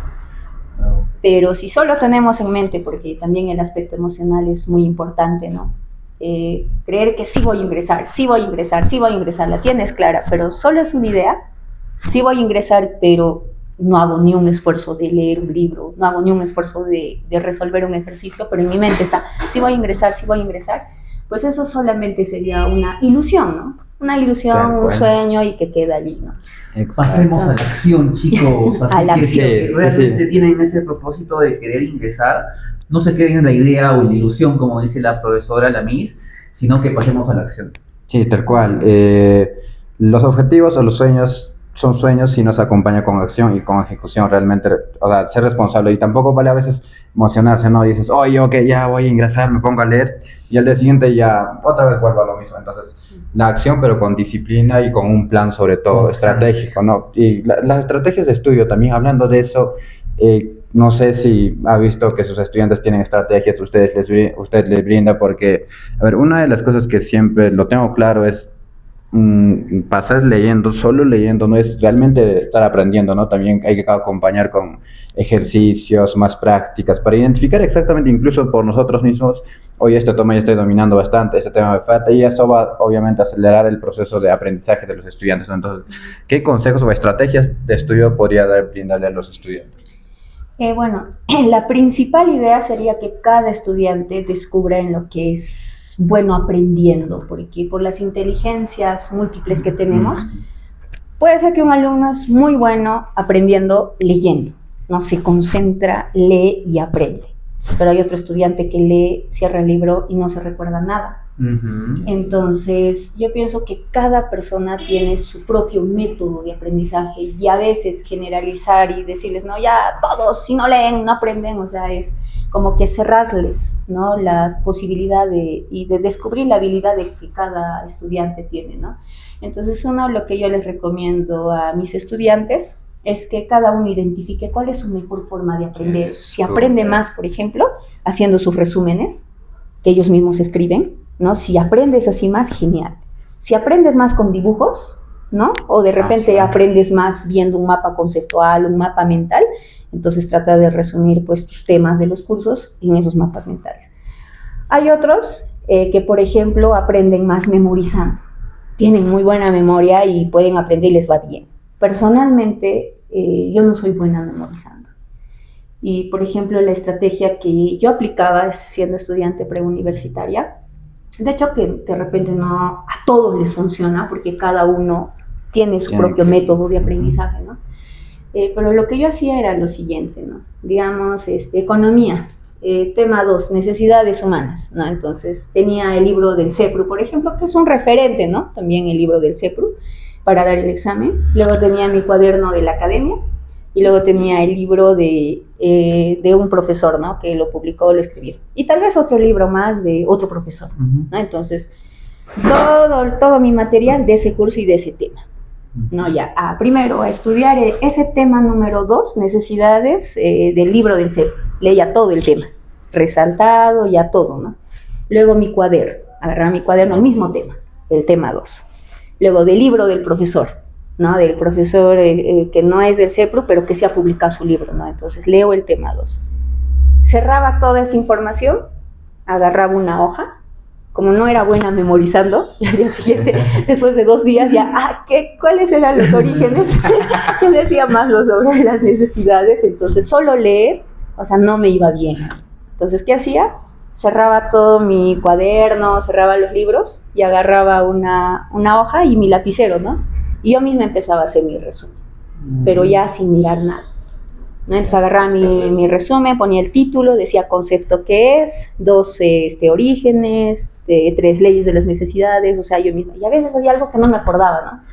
Pero si solo tenemos en mente, porque también el aspecto emocional es muy importante, ¿no? Creer que sí voy a ingresar, sí voy a ingresar, sí voy a ingresar, la tienes clara, pero solo es una idea, sí voy a ingresar, pero no hago ni un esfuerzo de leer un libro, no hago ni un esfuerzo de resolver un ejercicio, pero en mi mente está, sí voy a ingresar, pues eso solamente sería una ilusión, ¿no? Una ilusión, un sueño y que queda allí, ¿no? Exacto. Pasemos a la acción, chicos. Así A la que acción. si realmente tienen ese propósito de querer ingresar, no se queden en la idea o en la ilusión, como dice la profesora, la Miss, sino que pasemos a la acción. Sí, tal cual. Los objetivos o los sueños son sueños si nos acompaña con acción y con ejecución realmente, o sea, ser responsable. Y tampoco vale a veces emocionarse, ¿no? Y dices, oye, ok, ya voy a ingresar, me pongo a leer, y al día siguiente ya otra vez vuelvo a lo mismo. Entonces, la acción, pero con disciplina y con un plan sobre todo, estratégico, ¿no? Y las estrategias de estudio, también hablando de eso, no sé si ha visto que sus estudiantes tienen estrategias, usted les brinda, porque, a ver, una de las cosas que siempre lo tengo claro es pasar leyendo, solo leyendo, no es realmente estar aprendiendo, ¿no? También hay que acompañar con ejercicios, más prácticas, para identificar exactamente, incluso por nosotros mismos, oye, este tema ya estoy dominando bastante, este tema me falta, y eso va obviamente a acelerar el proceso de aprendizaje de los estudiantes, ¿no? Entonces, ¿qué consejos o estrategias de estudio podría brindarle a los estudiantes? Bueno, la principal idea sería que cada estudiante descubra en lo que es bueno aprendiendo, porque por las inteligencias múltiples que tenemos, puede ser que un alumno es muy bueno aprendiendo leyendo, no se concentra, lee y aprende, pero hay otro estudiante que lee, cierra el libro y no se recuerda nada. Entonces yo pienso que cada persona tiene su propio método de aprendizaje, y a veces generalizar y decirles, no, ya todos si no leen no aprenden, o sea, es como que cerrarles, ¿no?, la posibilidad y de descubrir la habilidad de que cada estudiante tiene, ¿no? Entonces lo que yo les recomiendo a mis estudiantes es que cada uno identifique cuál es su mejor forma de aprender. Si aprende más, por ejemplo, haciendo sus resúmenes que ellos mismos escriben, ¿no? Si aprendes así más, genial. Si aprendes más con dibujos, ¿no? O de repente aprendes más viendo un mapa conceptual, un mapa mental, entonces trata de resumir pues tus temas de los cursos en esos mapas mentales. Hay otros que, por ejemplo, aprenden más memorizando. Tienen muy buena memoria y pueden aprender y les va bien. Personalmente, yo no soy buena memorizando. Y, por ejemplo, la estrategia que yo aplicaba siendo estudiante preuniversitaria, de hecho que de repente no a todos les funciona, porque cada uno tiene su propio método de aprendizaje, ¿no? Pero lo que yo hacía era lo siguiente, ¿no? Digamos, economía, tema 2, necesidades humanas, ¿no? Entonces tenía el libro del CEPRU, por ejemplo, que es un referente, ¿no? También el libro del CEPRU para dar el examen. Luego tenía mi cuaderno de la academia y luego tenía el libro de un profesor, ¿no?, que lo publicó, lo escribió. Y tal vez otro libro más de otro profesor, ¿no? Entonces, todo mi material de ese curso y de ese tema. No, ya, primero a estudiar ese tema número 2, necesidades, del libro del CEP. Leía todo el tema, resaltado, ya todo, ¿no? Luego mi cuaderno, agarraba mi cuaderno, el mismo tema, el tema 2. Luego del libro del profesor, ¿no? Del profesor que no es del CEPRU, pero que sí ha publicado su libro, ¿no? Entonces leo el tema 2. Cerraba toda esa información, agarraba una hoja. Como no era buena memorizando, y al día siguiente, después de 2 días, ya, ¿cuáles eran los orígenes? Yo decía más sobre las necesidades, entonces solo leer, o sea, no me iba bien. Entonces, ¿qué hacía? Cerraba todo mi cuaderno, cerraba los libros y agarraba una hoja y mi lapicero, ¿no? Y yo misma empezaba a hacer mi resumen, pero ya sin mirar nada, ¿no? Entonces agarraba mi resumen, ponía el título, decía concepto que es, 2 orígenes, 3 leyes de las necesidades, o sea, yo misma. Y a veces había algo que no me acordaba, ¿no?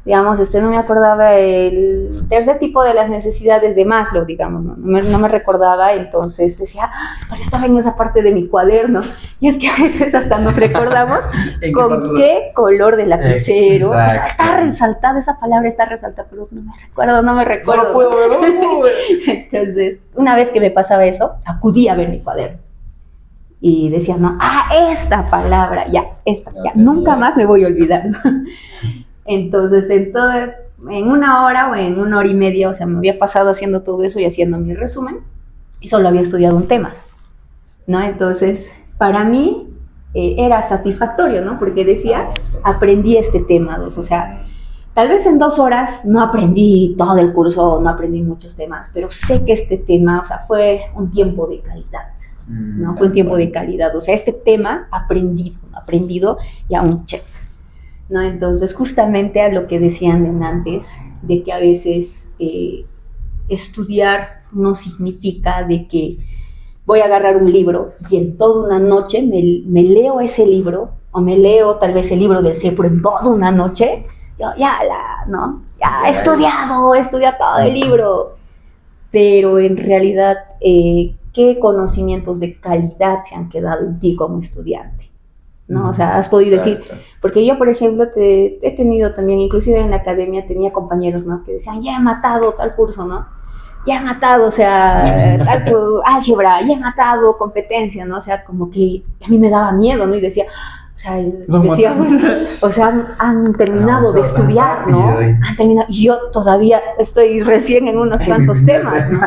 digamos, no me acordaba el tercer tipo de las necesidades de Maslow, digamos, no me recordaba, entonces decía, pero estaba en esa parte de mi cuaderno, y es que a veces hasta nos recordamos con qué color de lapicero. Está resaltada, esa palabra está resaltada, pero no me recuerdo. No lo puedo ver. Entonces, una vez que me pasaba eso, acudí a ver mi cuaderno. Y decía, no, esta palabra, nunca más me voy a olvidar. Entonces, en una hora o en una hora y media, o sea, me había pasado haciendo todo eso y haciendo mi resumen, y solo había estudiado un tema, ¿no? Entonces, para mí era satisfactorio, ¿no? Porque decía, aprendí este tema, o sea, tal vez en 2 horas no aprendí todo el curso, no aprendí muchos temas, pero sé que este tema, o sea, fue un tiempo de calidad, ¿no? Fue un tiempo de calidad, o sea, este tema aprendido y a un check, ¿no? Entonces, justamente a lo que decían antes, de que a veces estudiar no significa de que voy a agarrar un libro y en toda una noche me leo ese libro, o me leo tal vez el libro del CEPRO en toda una noche, he estudiado todo el libro, pero en realidad, ¿qué conocimientos de calidad se han quedado en ti como estudiante? ¿No? O sea, has podido decir, porque yo, por ejemplo, he tenido también, inclusive en la academia tenía compañeros, ¿no? Que decían, ya he matado tal curso, ¿no? Ya he matado, o sea, álgebra, ya he matado competencia, ¿no? O sea, como que a mí me daba miedo, ¿no? Y decía, o sea, han terminado de estudiar, ¿no? Han terminado, y yo todavía estoy recién en unos cuantos temas, ¿no?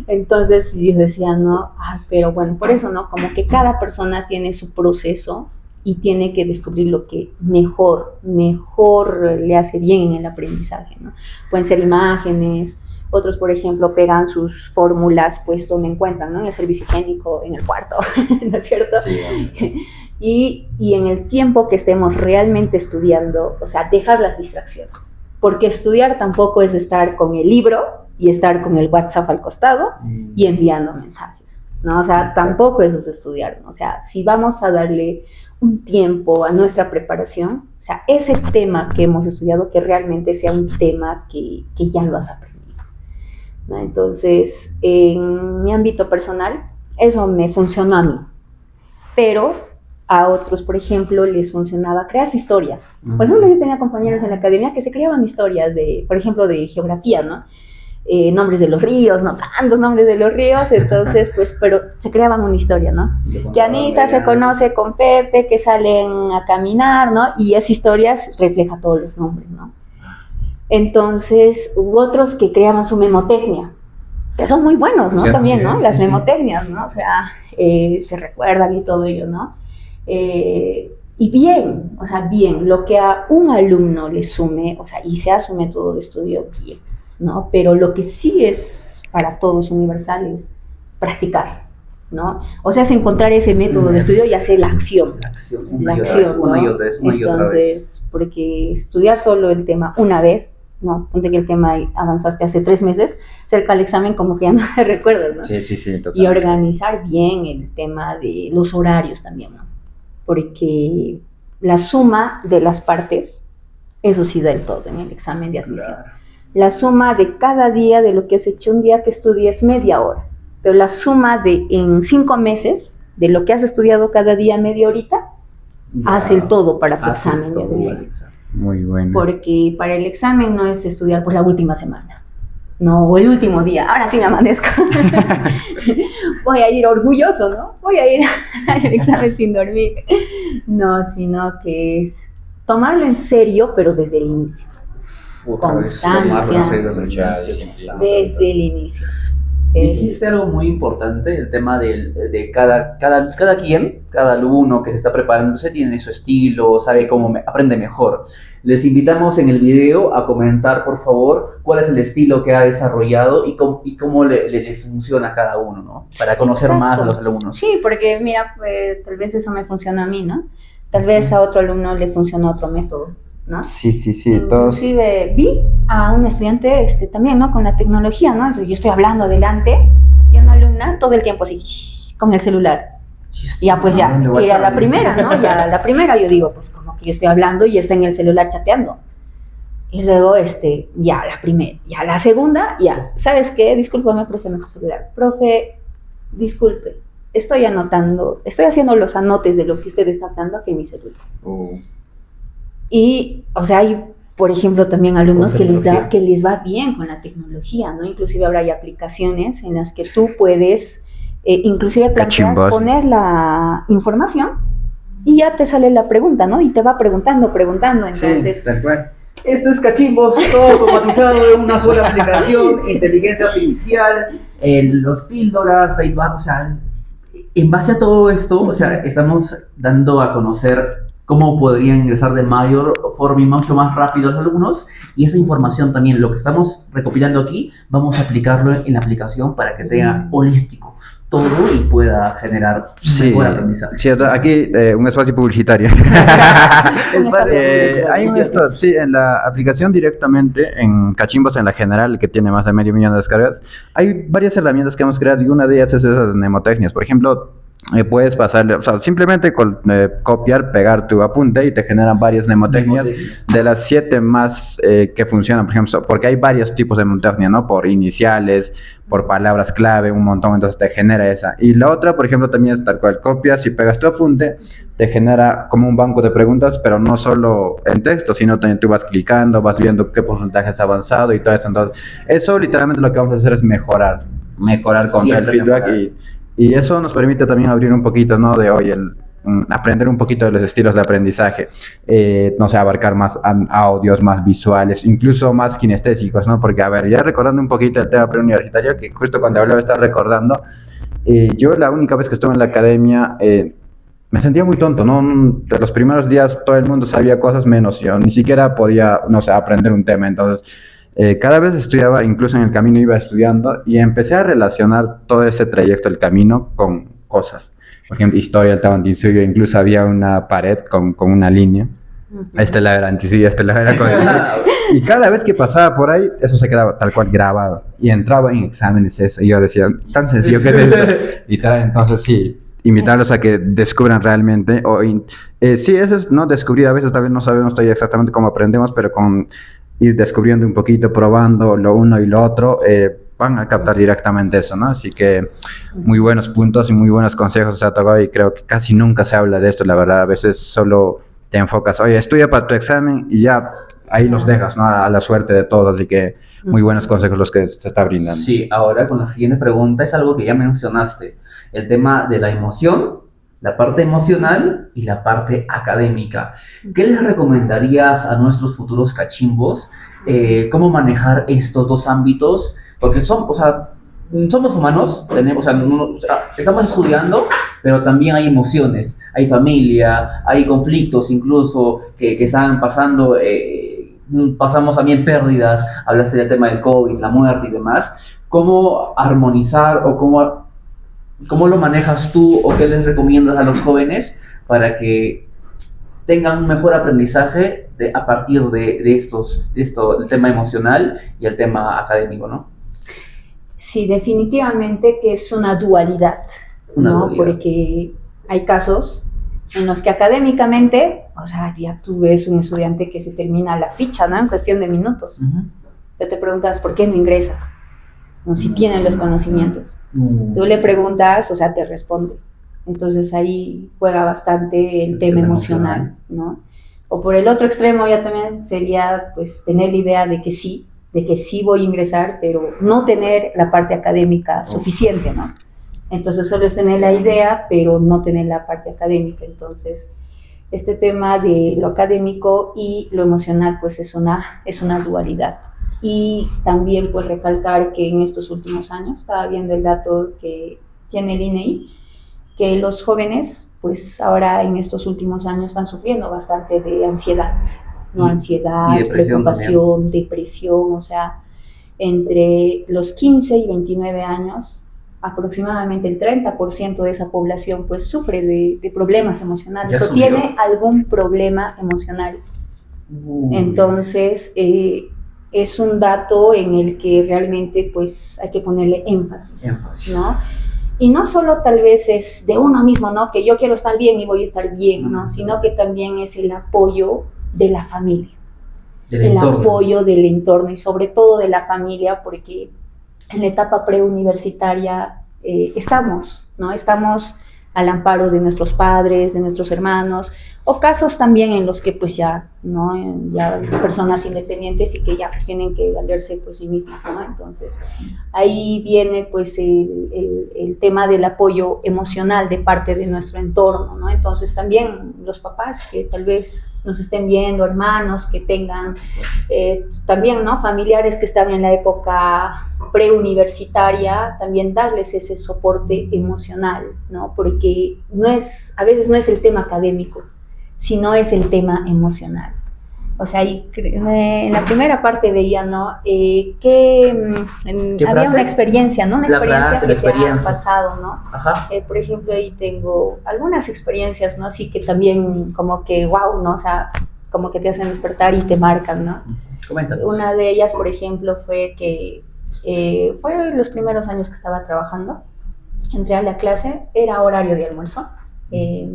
Entonces yo decía, no, pero bueno, por eso, ¿no? Como que cada persona tiene su proceso y tiene que descubrir lo que mejor le hace bien en el aprendizaje, ¿no? Pueden ser imágenes, otros, por ejemplo, pegan sus fórmulas, pues, donde encuentran, ¿no? En el servicio higiénico, en el cuarto, ¿no es cierto? Sí. Y en el tiempo que estemos realmente estudiando, o sea, dejar las distracciones. Porque estudiar tampoco es estar con el libro y estar con el WhatsApp al costado y enviando mensajes, ¿no? O sea, tampoco eso es estudiar, ¿no? O sea, si vamos a darle un tiempo a nuestra preparación, o sea, ese tema que hemos estudiado, que realmente sea un tema que ya lo has aprendido, ¿no? Entonces, en mi ámbito personal, eso me funcionó a mí, pero a otros, por ejemplo, les funcionaba crearse historias. Por ejemplo, yo tenía compañeros en la academia que se creaban historias por ejemplo, de geografía, ¿no? Nombres de los ríos, no tantos nombres de los ríos, entonces, pues, pero se creaban una historia, ¿no? Que Anita se conoce con Pepe, que salen a caminar, ¿no? Y esa historia refleja todos los nombres, ¿no? Entonces, hubo otros que creaban su memotecnia, que son muy buenos, ¿no? También, ¿no? Las memotecnias, ¿no? O sea, se recuerdan y todo ello, ¿no? Y bien, o sea, bien, lo que a un alumno le sume, o sea, y sea su método de estudio, bien, ¿no? Pero lo que sí es para todos universal es practicar, ¿no? O sea, es encontrar ese método de estudio y hacer la acción. La acción, ¿no? Entonces, porque estudiar solo el tema una vez, ¿no? Ponte que el tema avanzaste hace 3 meses, cerca al examen como que ya no te recuerdas, ¿no? Sí, totalmente. Y organizar bien el tema de los horarios también, ¿no? Porque la suma de las partes, eso sí da el todo en el examen de admisión. Claro. La suma de cada día de lo que has hecho un día que estudies media hora, pero la suma de en 5 meses de lo que has estudiado cada día media horita, hace el todo para tu examen de admisión. Muy bueno. Porque para el examen no es estudiar por la última semana, no, o el último día, ahora sí me amanezco. Voy a ir orgulloso, ¿no? Voy a ir al examen sin dormir. No, sino que es tomarlo en serio, pero desde el inicio. Constancia. Desde el inicio. Dijiste algo muy importante, el tema de cada quien, cada alumno que se está preparándose tiene su estilo, sabe cómo aprende mejor. Les invitamos en el video a comentar, por favor, cuál es el estilo que ha desarrollado y cómo le funciona a cada uno, ¿no? Para conocer más a los alumnos. Sí, porque mira, tal vez eso me funciona a mí, ¿no? Tal vez a otro alumno le funciona otro método, ¿no? Sí. Inclusive vi a un estudiante también, ¿no? Con la tecnología, ¿no? Yo estoy hablando adelante y una alumna todo el tiempo así, con el celular. Ya pues ya, y a la primera, ¿no? Ya a la primera yo digo, pues como que yo estoy hablando y está en el celular chateando. Y luego, ya la primera, ya la segunda, ya, ¿sabes qué? Discúlpame, profe, me tu celular. Profe, disculpe, estoy anotando, estoy haciendo los anotes de lo que usted está hablando aquí en mi celular. Y, o sea, hay, por ejemplo, también alumnos que les va bien con la tecnología, ¿no? Inclusive ahora hay aplicaciones en las que tú puedes, inclusive plantear, poner la información y ya te sale la pregunta, ¿no? Y te va preguntando, entonces... Sí, tal cual. Esto es Cachimbos, todo automatizado en una sola aplicación, inteligencia artificial, los píldoras, ahí va, o sea, en base a todo esto, o sea, estamos dando a conocer cómo podrían ingresar de mayor forma y mucho más rápido a los alumnos, y esa información también, lo que estamos recopilando aquí, vamos a aplicarlo en la aplicación para que tenga holístico todo y pueda generar mejor aprendizaje. Cierto, aquí un espacio publicitario. Hay un stop, sí, en la aplicación directamente, en Cachimbos en la general, que tiene más de 500,000 de descargas, hay varias herramientas que hemos creado y una de ellas es esas mnemotecnias. Por ejemplo, puedes pasarle, o sea, simplemente copiar, pegar tu apunte y te generan varias mnemotecnias de las 7 más que funcionan, por ejemplo, porque hay varios tipos de mnemotecnia, ¿no? Por iniciales, por palabras clave, un montón, entonces te genera esa. Y la otra, por ejemplo, también es tal cual, copias y pegas tu apunte, te genera como un banco de preguntas, pero no solo en texto, sino también tú vas clicando, vas viendo qué porcentaje has avanzado y todo eso. Entonces, eso literalmente lo que vamos a hacer es mejorar con el feedback y eso nos permite también abrir un poquito, ¿no? De hoy aprender un poquito de los estilos de aprendizaje, no sé, abarcar más audios, más visuales, incluso más kinestésicos, ¿no? Porque, a ver, ya recordando un poquito el tema preuniversitario, que justo cuando hablaba estaba recordando, yo la única vez que estuve en la academia me sentía muy tonto, ¿no? De los primeros días todo el mundo sabía cosas menos yo, ni siquiera podía, no sé, aprender un tema, entonces... cada vez estudiaba, incluso en el camino iba estudiando y empecé a relacionar todo ese trayecto del camino con cosas. Por ejemplo, historia del Tahuantinsuyo, incluso había una pared con una línea. Este lado era Antisilla, este lado era con y cada vez que pasaba por ahí, eso se quedaba tal cual grabado. Y entraba en exámenes eso. Y yo decía, tan sencillo que es esto. Y entonces sí, invitarlos a que descubran realmente. Sí, eso es no descubrir. A veces también no sabemos todavía exactamente cómo aprendemos, pero con ir descubriendo un poquito, probando lo uno y lo otro, van a captar directamente eso, ¿no? Así que muy buenos puntos y muy buenos consejos se ha tocado y creo que casi nunca se habla de esto, la verdad. A veces solo te enfocas, oye, estudia para tu examen y ya ahí los dejas, ¿no? A la suerte de todos, así que muy buenos consejos los que se está brindando. Sí, ahora con la siguiente pregunta es algo que ya mencionaste, el tema de la emoción, la parte emocional y la parte académica. ¿Qué les recomendarías a nuestros futuros cachimbos? ¿Cómo manejar estos dos ámbitos? Porque somos humanos, estamos estudiando, pero también hay emociones, hay familia, hay conflictos incluso que están pasando, pasamos también pérdidas, hablaste del tema del COVID, la muerte y demás. ¿Cómo armonizar o cómo lo manejas tú o qué les recomiendas a los jóvenes para que tengan un mejor aprendizaje a partir de esto, el tema emocional y el tema académico, ¿no? Sí, definitivamente que es una dualidad, ¿no? Porque hay casos en los que académicamente, o sea, ya tú ves un estudiante que se termina la ficha, ¿no? En cuestión de minutos. Pero te preguntas, ¿por qué no ingresa? ¿No? Si tienen los conocimientos. Tú le preguntas, o sea, te responde. Entonces ahí juega bastante el tema emocional, ¿no? O por el otro extremo ya también sería, pues, tener la idea de que sí voy a ingresar, pero no tener la parte académica suficiente, ¿no? Entonces solo es tener la idea, pero no tener la parte académica. Entonces, este tema de lo académico y lo emocional, pues es una dualidad. Y también, pues, recalcar que en estos últimos años, estaba viendo el dato que tiene el INEI, que los jóvenes, pues ahora en estos últimos años están sufriendo bastante de ansiedad, ¿no? Ansiedad, preocupación, depresión, o sea, entre los 15 y 29 años, aproximadamente el 30% de esa población pues sufre de problemas emocionales o tiene algún problema emocional. Entonces, es un dato en el que realmente pues hay que ponerle énfasis, ¿no? Y no solo tal vez es de uno mismo, ¿no? Que yo quiero estar bien y voy a estar bien, ¿no? Sino que también es el apoyo de la familia, el apoyo del entorno y sobre todo de la familia, porque en la etapa preuniversitaria estamos, ¿no? Estamos al amparo de nuestros padres, de nuestros hermanos, o casos también en los que pues ya, ¿no? Ya personas independientes y que ya pues tienen que valerse por sí mismas, ¿no? Entonces ahí viene pues el tema del apoyo emocional de parte de nuestro entorno, ¿no? Entonces también los papás que tal vez nos estén viendo, hermanos que tengan también, ¿no? Familiares que están en la época preuniversitaria, también darles ese soporte emocional, ¿no? Porque a veces no es el tema académico, sino es el tema emocional. O sea, en la primera parte veía, ¿no? Había una experiencia, ¿no? Una experiencia que te ha pasado, ¿no? Ajá. Por ejemplo, ahí tengo algunas experiencias, ¿no? Así que también como que, wow, ¿no? O sea, como que te hacen despertar y te marcan, ¿no? Coméntanos. Una de ellas, por ejemplo, fue que fue los primeros años que estaba trabajando. Entré a la clase, era horario de almuerzo,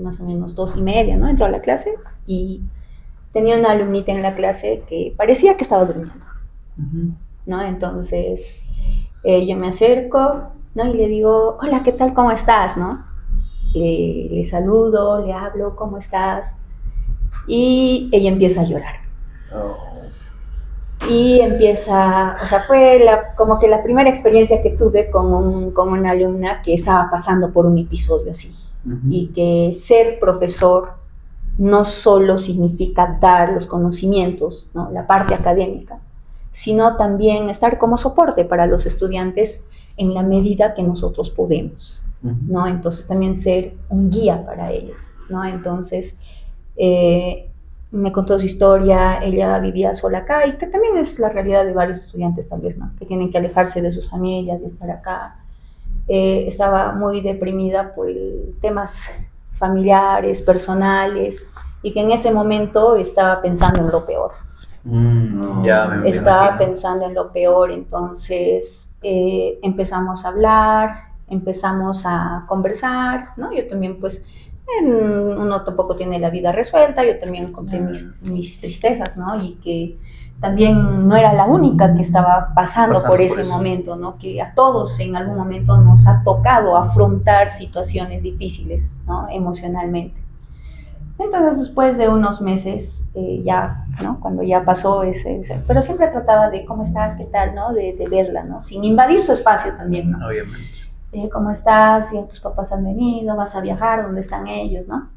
más o menos 2:30, ¿no? Entré a la clase y tenía una alumnita en la clase que parecía que estaba durmiendo, ¿no? Entonces yo me acerco, ¿no? Y le digo, hola, ¿qué tal? ¿Cómo estás? ¿No? Le saludo, le hablo, ¿cómo estás? Y ella empieza a llorar. Y empieza, o sea, fue como que la primera experiencia que tuve con una alumna que estaba pasando por un episodio así. Y que ser profesor no solo significa dar los conocimientos, ¿no? La parte académica, sino también estar como soporte para los estudiantes en la medida que nosotros podemos, ¿no? Entonces también ser un guía para ellos, ¿no? Entonces me contó su historia, ella vivía sola acá y que también es la realidad de varios estudiantes tal vez, ¿no? Que tienen que alejarse de sus familias y estar acá. Estaba muy deprimida por temas familiares, personales, y que en ese momento estaba pensando en lo peor. Estaba pensando en lo peor, entonces empezamos a hablar, empezamos a conversar, ¿no? Yo también pues, uno tampoco tiene la vida resuelta, yo también conté mis tristezas, ¿no? Y que también no era la única que estaba pasando por ese momento, ¿no? Que a todos en algún momento nos ha tocado afrontar situaciones difíciles, ¿no? Emocionalmente. Entonces, después de unos meses, ya, ¿no? Cuando ya pasó pero siempre trataba de cómo estás, qué tal, ¿no? De verla, ¿no? Sin invadir su espacio también, ¿no? Obviamente. ¿Cómo estás? Ya tus papás han venido, vas a viajar, ¿dónde están ellos, no?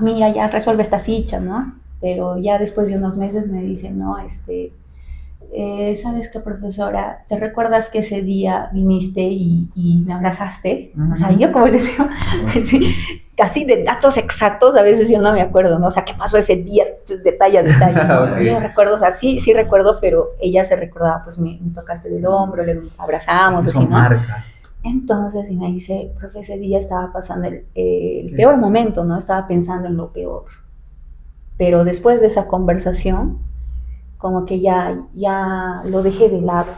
Mira, ya resuelve esta ficha, ¿no? Pero ya después de unos meses me dicen, no, ¿sabes qué, profesora? ¿Te recuerdas que ese día viniste y me abrazaste? O sea, yo como les digo, casi de datos exactos, a veces yo no me acuerdo, ¿no? O sea, ¿qué pasó ese día? Detalle a detalle, ¿no? Okay. Yo recuerdo, o sea, sí recuerdo, pero ella se recordaba, pues me tocaste del hombro, le abrazamos, así, ¿no? Marca. Entonces, y me dice, profe, ese día estaba pasando el peor momento, ¿no? Estaba pensando en lo peor. Pero después de esa conversación, como que ya lo dejé de lado,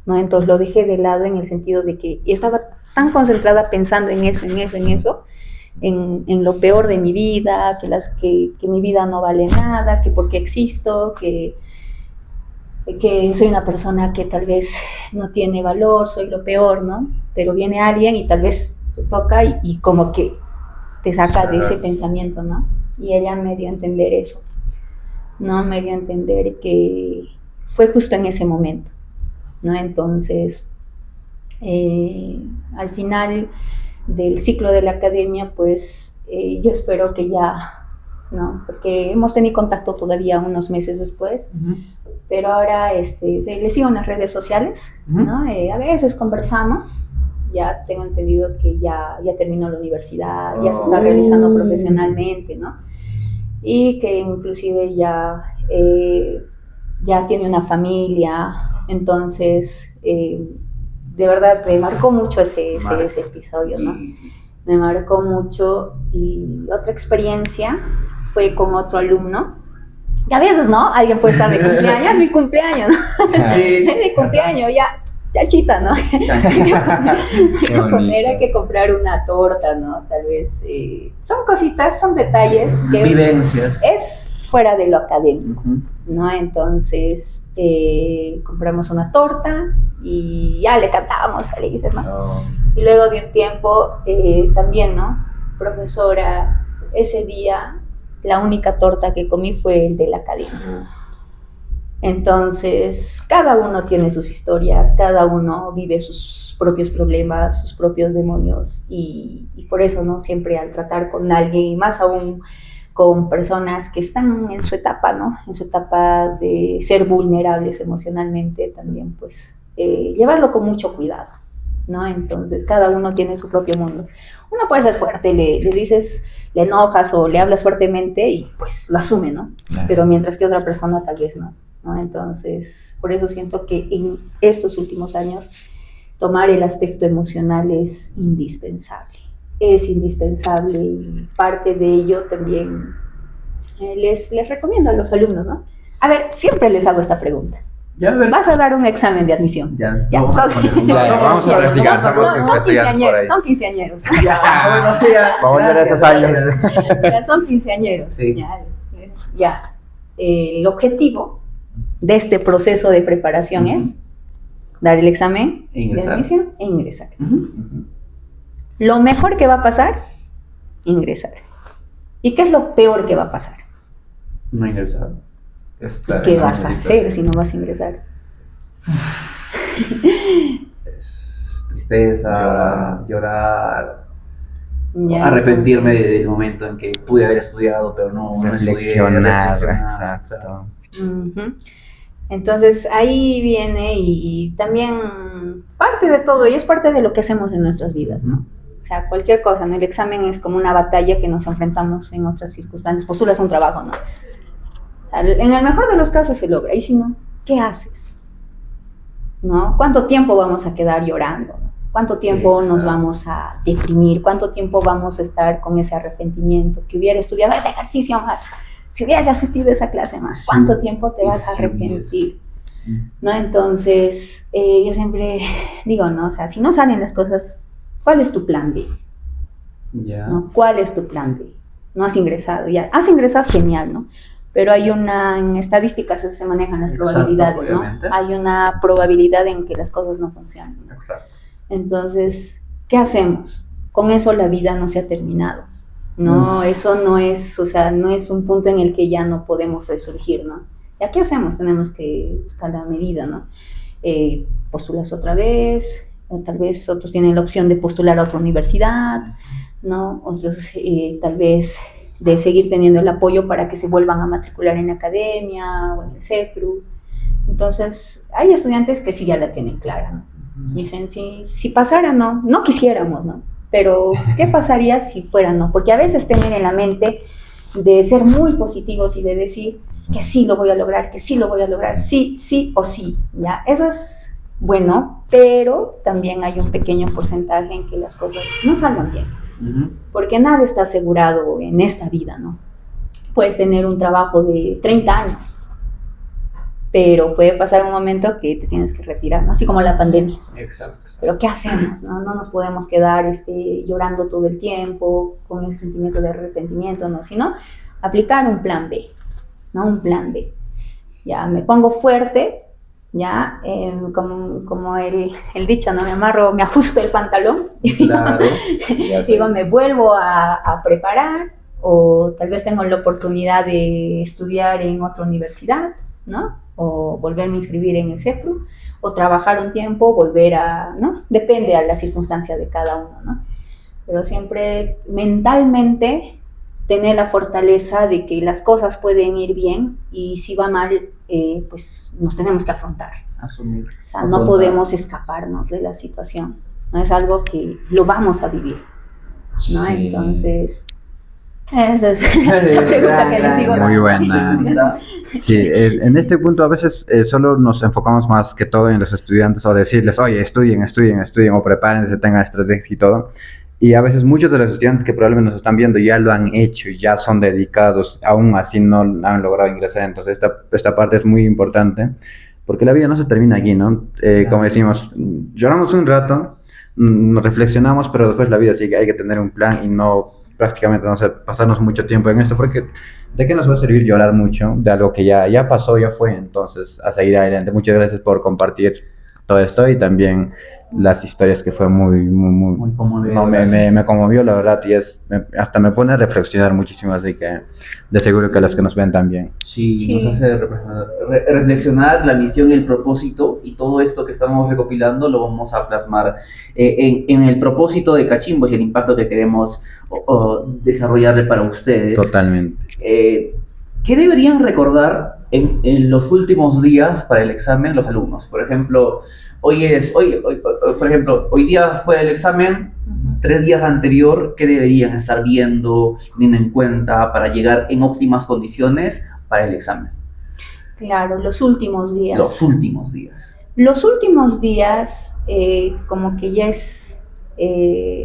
¿no? Entonces lo dejé de lado en el sentido de que estaba tan concentrada pensando en eso, en lo peor de mi vida, que mi vida no vale nada, que por qué existo, que soy una persona que tal vez no tiene valor, soy lo peor, ¿no? Pero viene alguien y tal vez te toca y como que te saca de ese pensamiento, ¿no? Y ella me dio a entender eso, ¿no? Me dio a entender que fue justo en ese momento, ¿no? Entonces, al final del ciclo de la academia, pues yo espero que ya, ¿no? Porque hemos tenido contacto todavía unos meses después, pero ahora le sigo en las redes sociales, ¿no? A veces conversamos. Ya tengo entendido que ya terminó la universidad, ya se está realizando profesionalmente, ¿no? Y que inclusive ya tiene una familia. Entonces, de verdad me marcó mucho ese episodio, ¿no? Me marcó mucho. Y otra experiencia fue con otro alumno. Y a veces, ¿no? Alguien puede estar de cumpleaños, es mi cumpleaños, ¿no? Sí. Es mi cumpleaños, ya. chachita, ¿no? Qué bonito. Hay que comprar una torta, ¿no? Tal vez son cositas, son detalles que Vivencias. es fuera de lo académico, Ujú. ¿no? Entonces compramos una torta y ya le cantábamos felices, ¿no? Oh. Y luego de un tiempo también, ¿no? Profesora, ese día la única torta que comí fue el de la academia. Entonces, cada uno tiene sus historias, cada uno vive sus propios problemas, sus propios demonios y por eso, ¿no? Siempre al tratar con alguien y más aún con personas que están en su etapa, ¿no? En su etapa de ser vulnerables emocionalmente también, pues, llevarlo con mucho cuidado, ¿no? Entonces, cada uno tiene su propio mundo. Uno puede ser fuerte, le dices, le enojas o le hablas fuertemente y pues lo asume, ¿no? Claro. Pero mientras que otra persona tal vez no, ¿no? Entonces, por eso siento que en estos últimos años tomar el aspecto emocional es indispensable. Es indispensable y parte de ello también les recomiendo a los alumnos, ¿no? A ver, siempre les hago esta pregunta. Ya, a ver. Vas a dar un examen de admisión. Ya, Ya, vamos a son- poner un- Ya, vamos a practicar, son somos estudiantes por ahí. son quinceañeros. Ya, bueno, ya. Vamos a ver Gracias, esos años. gracias. Ya son quinceañeros. Sí. Ya. El objetivo de este proceso de preparación Ujú. es dar el examen E ingresar. de admisión e ingresar. Ujú. Lo mejor que va a pasar, ingresar. ¿Y qué es lo peor que va a pasar? No he ingresado. Estar ¿Qué en la vas a situación. hacer si no vas a ingresar? Es tristeza, llorar, Ya, arrepentirme entonces, del momento en que pude haber estudiado, pero no estudié, Reflexionar, reflexionar, exacto. Ujú. Entonces ahí viene y también parte de todo, y es parte de lo que hacemos en nuestras vidas, ¿no? O sea, cualquier cosa, ¿no? El examen es como una batalla que nos enfrentamos en otras circunstancias. Postulas un trabajo, ¿no? En el mejor de los casos se logra, y si no, ¿qué haces? ¿No? ¿Cuánto tiempo vamos a quedar llorando? ¿No? ¿Cuánto tiempo Sí, nos claro. vamos a deprimir? ¿Cuánto tiempo vamos a estar con ese arrepentimiento? Que hubiera estudiado ese ejercicio más, si hubieras asistido a esa clase más, ¿cuánto Sí, tiempo te vas a sí, arrepentir? ¿No? Entonces, yo siempre digo, ¿no? O sea, si no salen las cosas, ¿cuál es tu plan B? Ya. ¿No? ¿Cuál es tu plan B? No has ingresado, ya. Has ingresado, genial, ¿no? Pero hay en estadísticas se manejan las Exacto, probabilidades, ¿no? obviamente. Hay una probabilidad en que las cosas no funcionen, ¿no? Exacto. Entonces, ¿qué hacemos? Con eso la vida no se ha terminado, ¿no? Eso no es, o sea, no es un punto en el que ya no podemos resurgir, ¿no? ¿Ya qué hacemos? Tenemos que buscar la medida, ¿no? Postulas otra vez, o tal vez otros tienen la opción de postular a otra universidad, ¿no? Otros tal vez de seguir teniendo el apoyo para que se vuelvan a matricular en la academia o en el CEPRU. Entonces, hay estudiantes que sí ya la tienen clara, ¿no? Dicen, si pasara, no quisiéramos, ¿no? Pero, ¿qué pasaría si fuera no? Porque a veces tener en la mente de ser muy positivos y de decir que sí lo voy a lograr, que sí lo voy a lograr, sí, sí o sí, ¿ya? Eso es bueno, pero también hay un pequeño porcentaje en que las cosas no salgan bien, Ujú. porque nada está asegurado en esta vida, ¿no? Puedes tener un trabajo de 30 años, pero puede pasar un momento que te tienes que retirar, ¿no? Así como la pandemia. Exacto. Pero ¿qué hacemos? No nos podemos quedar llorando todo el tiempo, con ese sentimiento de arrepentimiento, ¿no? Sino aplicar un plan B, ¿no? Un plan B. Ya me pongo fuerte, ya, como el dicho, ¿no? Me amarro, me ajusto el pantalón. Claro. Digo, me vuelvo a preparar, o tal vez tengo la oportunidad de estudiar en otra universidad, ¿no? O volverme a inscribir en el CEPRU, o trabajar un tiempo, volver ¿no? Depende a la circunstancia de cada uno, ¿no? Pero siempre mentalmente tener la fortaleza de que las cosas pueden ir bien y si va mal, pues nos tenemos que afrontar. Asumir. O sea, no podemos escaparnos de la situación, ¿no? Es algo que lo vamos a vivir, ¿no? Sí. Entonces, esa es la pregunta que les digo. Muy a buena. mis estudiantes. Sí, en este punto a veces solo nos enfocamos más que todo en los estudiantes o decirles, oye, estudien o prepárense, tengan estrategias y todo. Y a veces muchos de los estudiantes que probablemente nos están viendo ya lo han hecho, ya son dedicados, aún así no han logrado ingresar. Entonces esta parte es muy importante porque la vida no se termina aquí, ¿no? Como decimos, lloramos un rato, nos reflexionamos, pero después la vida sigue, hay que tener un plan y no prácticamente, no sé, pasarnos mucho tiempo en esto, porque ¿de qué nos va a servir llorar mucho de algo que ya pasó, ya fue? Entonces, a seguir adelante. Muchas gracias por compartir todo esto y también las historias que fue muy conmovedor. no, me conmovió, la verdad, y hasta me pone a reflexionar muchísimo, así que de seguro que los que nos ven también. Sí, nos hace reflexionar la misión y el propósito, y todo esto que estamos recopilando lo vamos a plasmar en el propósito de Cachimbos y el impacto que queremos desarrollarle para ustedes. Totalmente. ¿Qué deberían recordar en los últimos días para el examen los alumnos? Por ejemplo, hoy día fue el examen, 3 días anterior, ¿qué deberían estar viendo, teniendo en cuenta para llegar en óptimas condiciones para el examen? Claro, los últimos días. Los últimos días. Los últimos días, como que ya es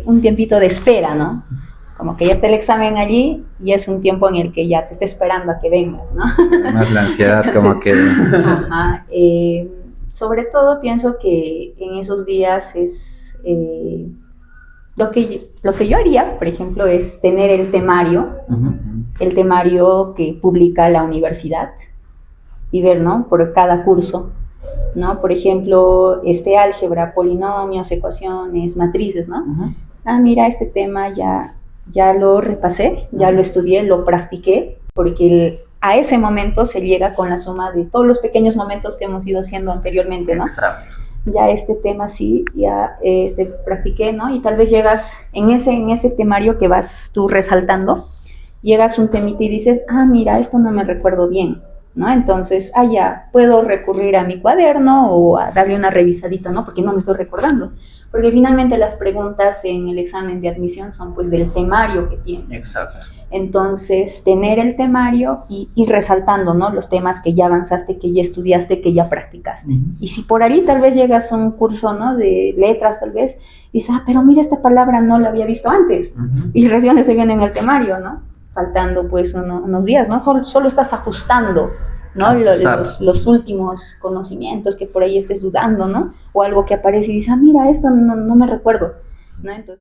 un tiempito de espera, ¿no? Como que ya está el examen allí y es un tiempo en el que ya te está esperando a que vengas, ¿no? Más la ansiedad. Entonces, como que... Ajá. Sobre todo pienso que en esos días es... lo que yo haría, por ejemplo, es tener el temario que publica la universidad y ver, ¿no? Por cada curso, ¿no? Por ejemplo, álgebra, polinomios, ecuaciones, matrices, ¿no? Mira, este tema ya lo repasé, ya lo estudié, lo practiqué, porque a ese momento se llega con la suma de todos los pequeños momentos que hemos ido haciendo anteriormente, ¿no? Exacto. Ya este tema sí, ya practiqué, ¿no? Y tal vez llegas en ese temario que vas tú resaltando, llegas un temita y dices, mira, esto no me recuerdo bien, ¿no? Entonces, ya puedo recurrir a mi cuaderno o a darle una revisadita, ¿no? Porque no me estoy recordando. Porque finalmente las preguntas en el examen de admisión son pues del temario que tiene. Exacto. Entonces, tener el temario y ir resaltando, ¿no? Los temas que ya avanzaste, que ya estudiaste, que ya practicaste. Y si por ahí tal vez llegas a un curso, ¿no? De letras tal vez, y dices, pero mira, esta palabra no la había visto antes. Y recién se viene en el temario, ¿no? Faltando pues unos días, ¿no? Solo estás ajustando, ¿no? Los últimos conocimientos que por ahí estés dudando, ¿no? O algo que aparece y dices, mira, esto no me recuerdo, ¿no? Entonces...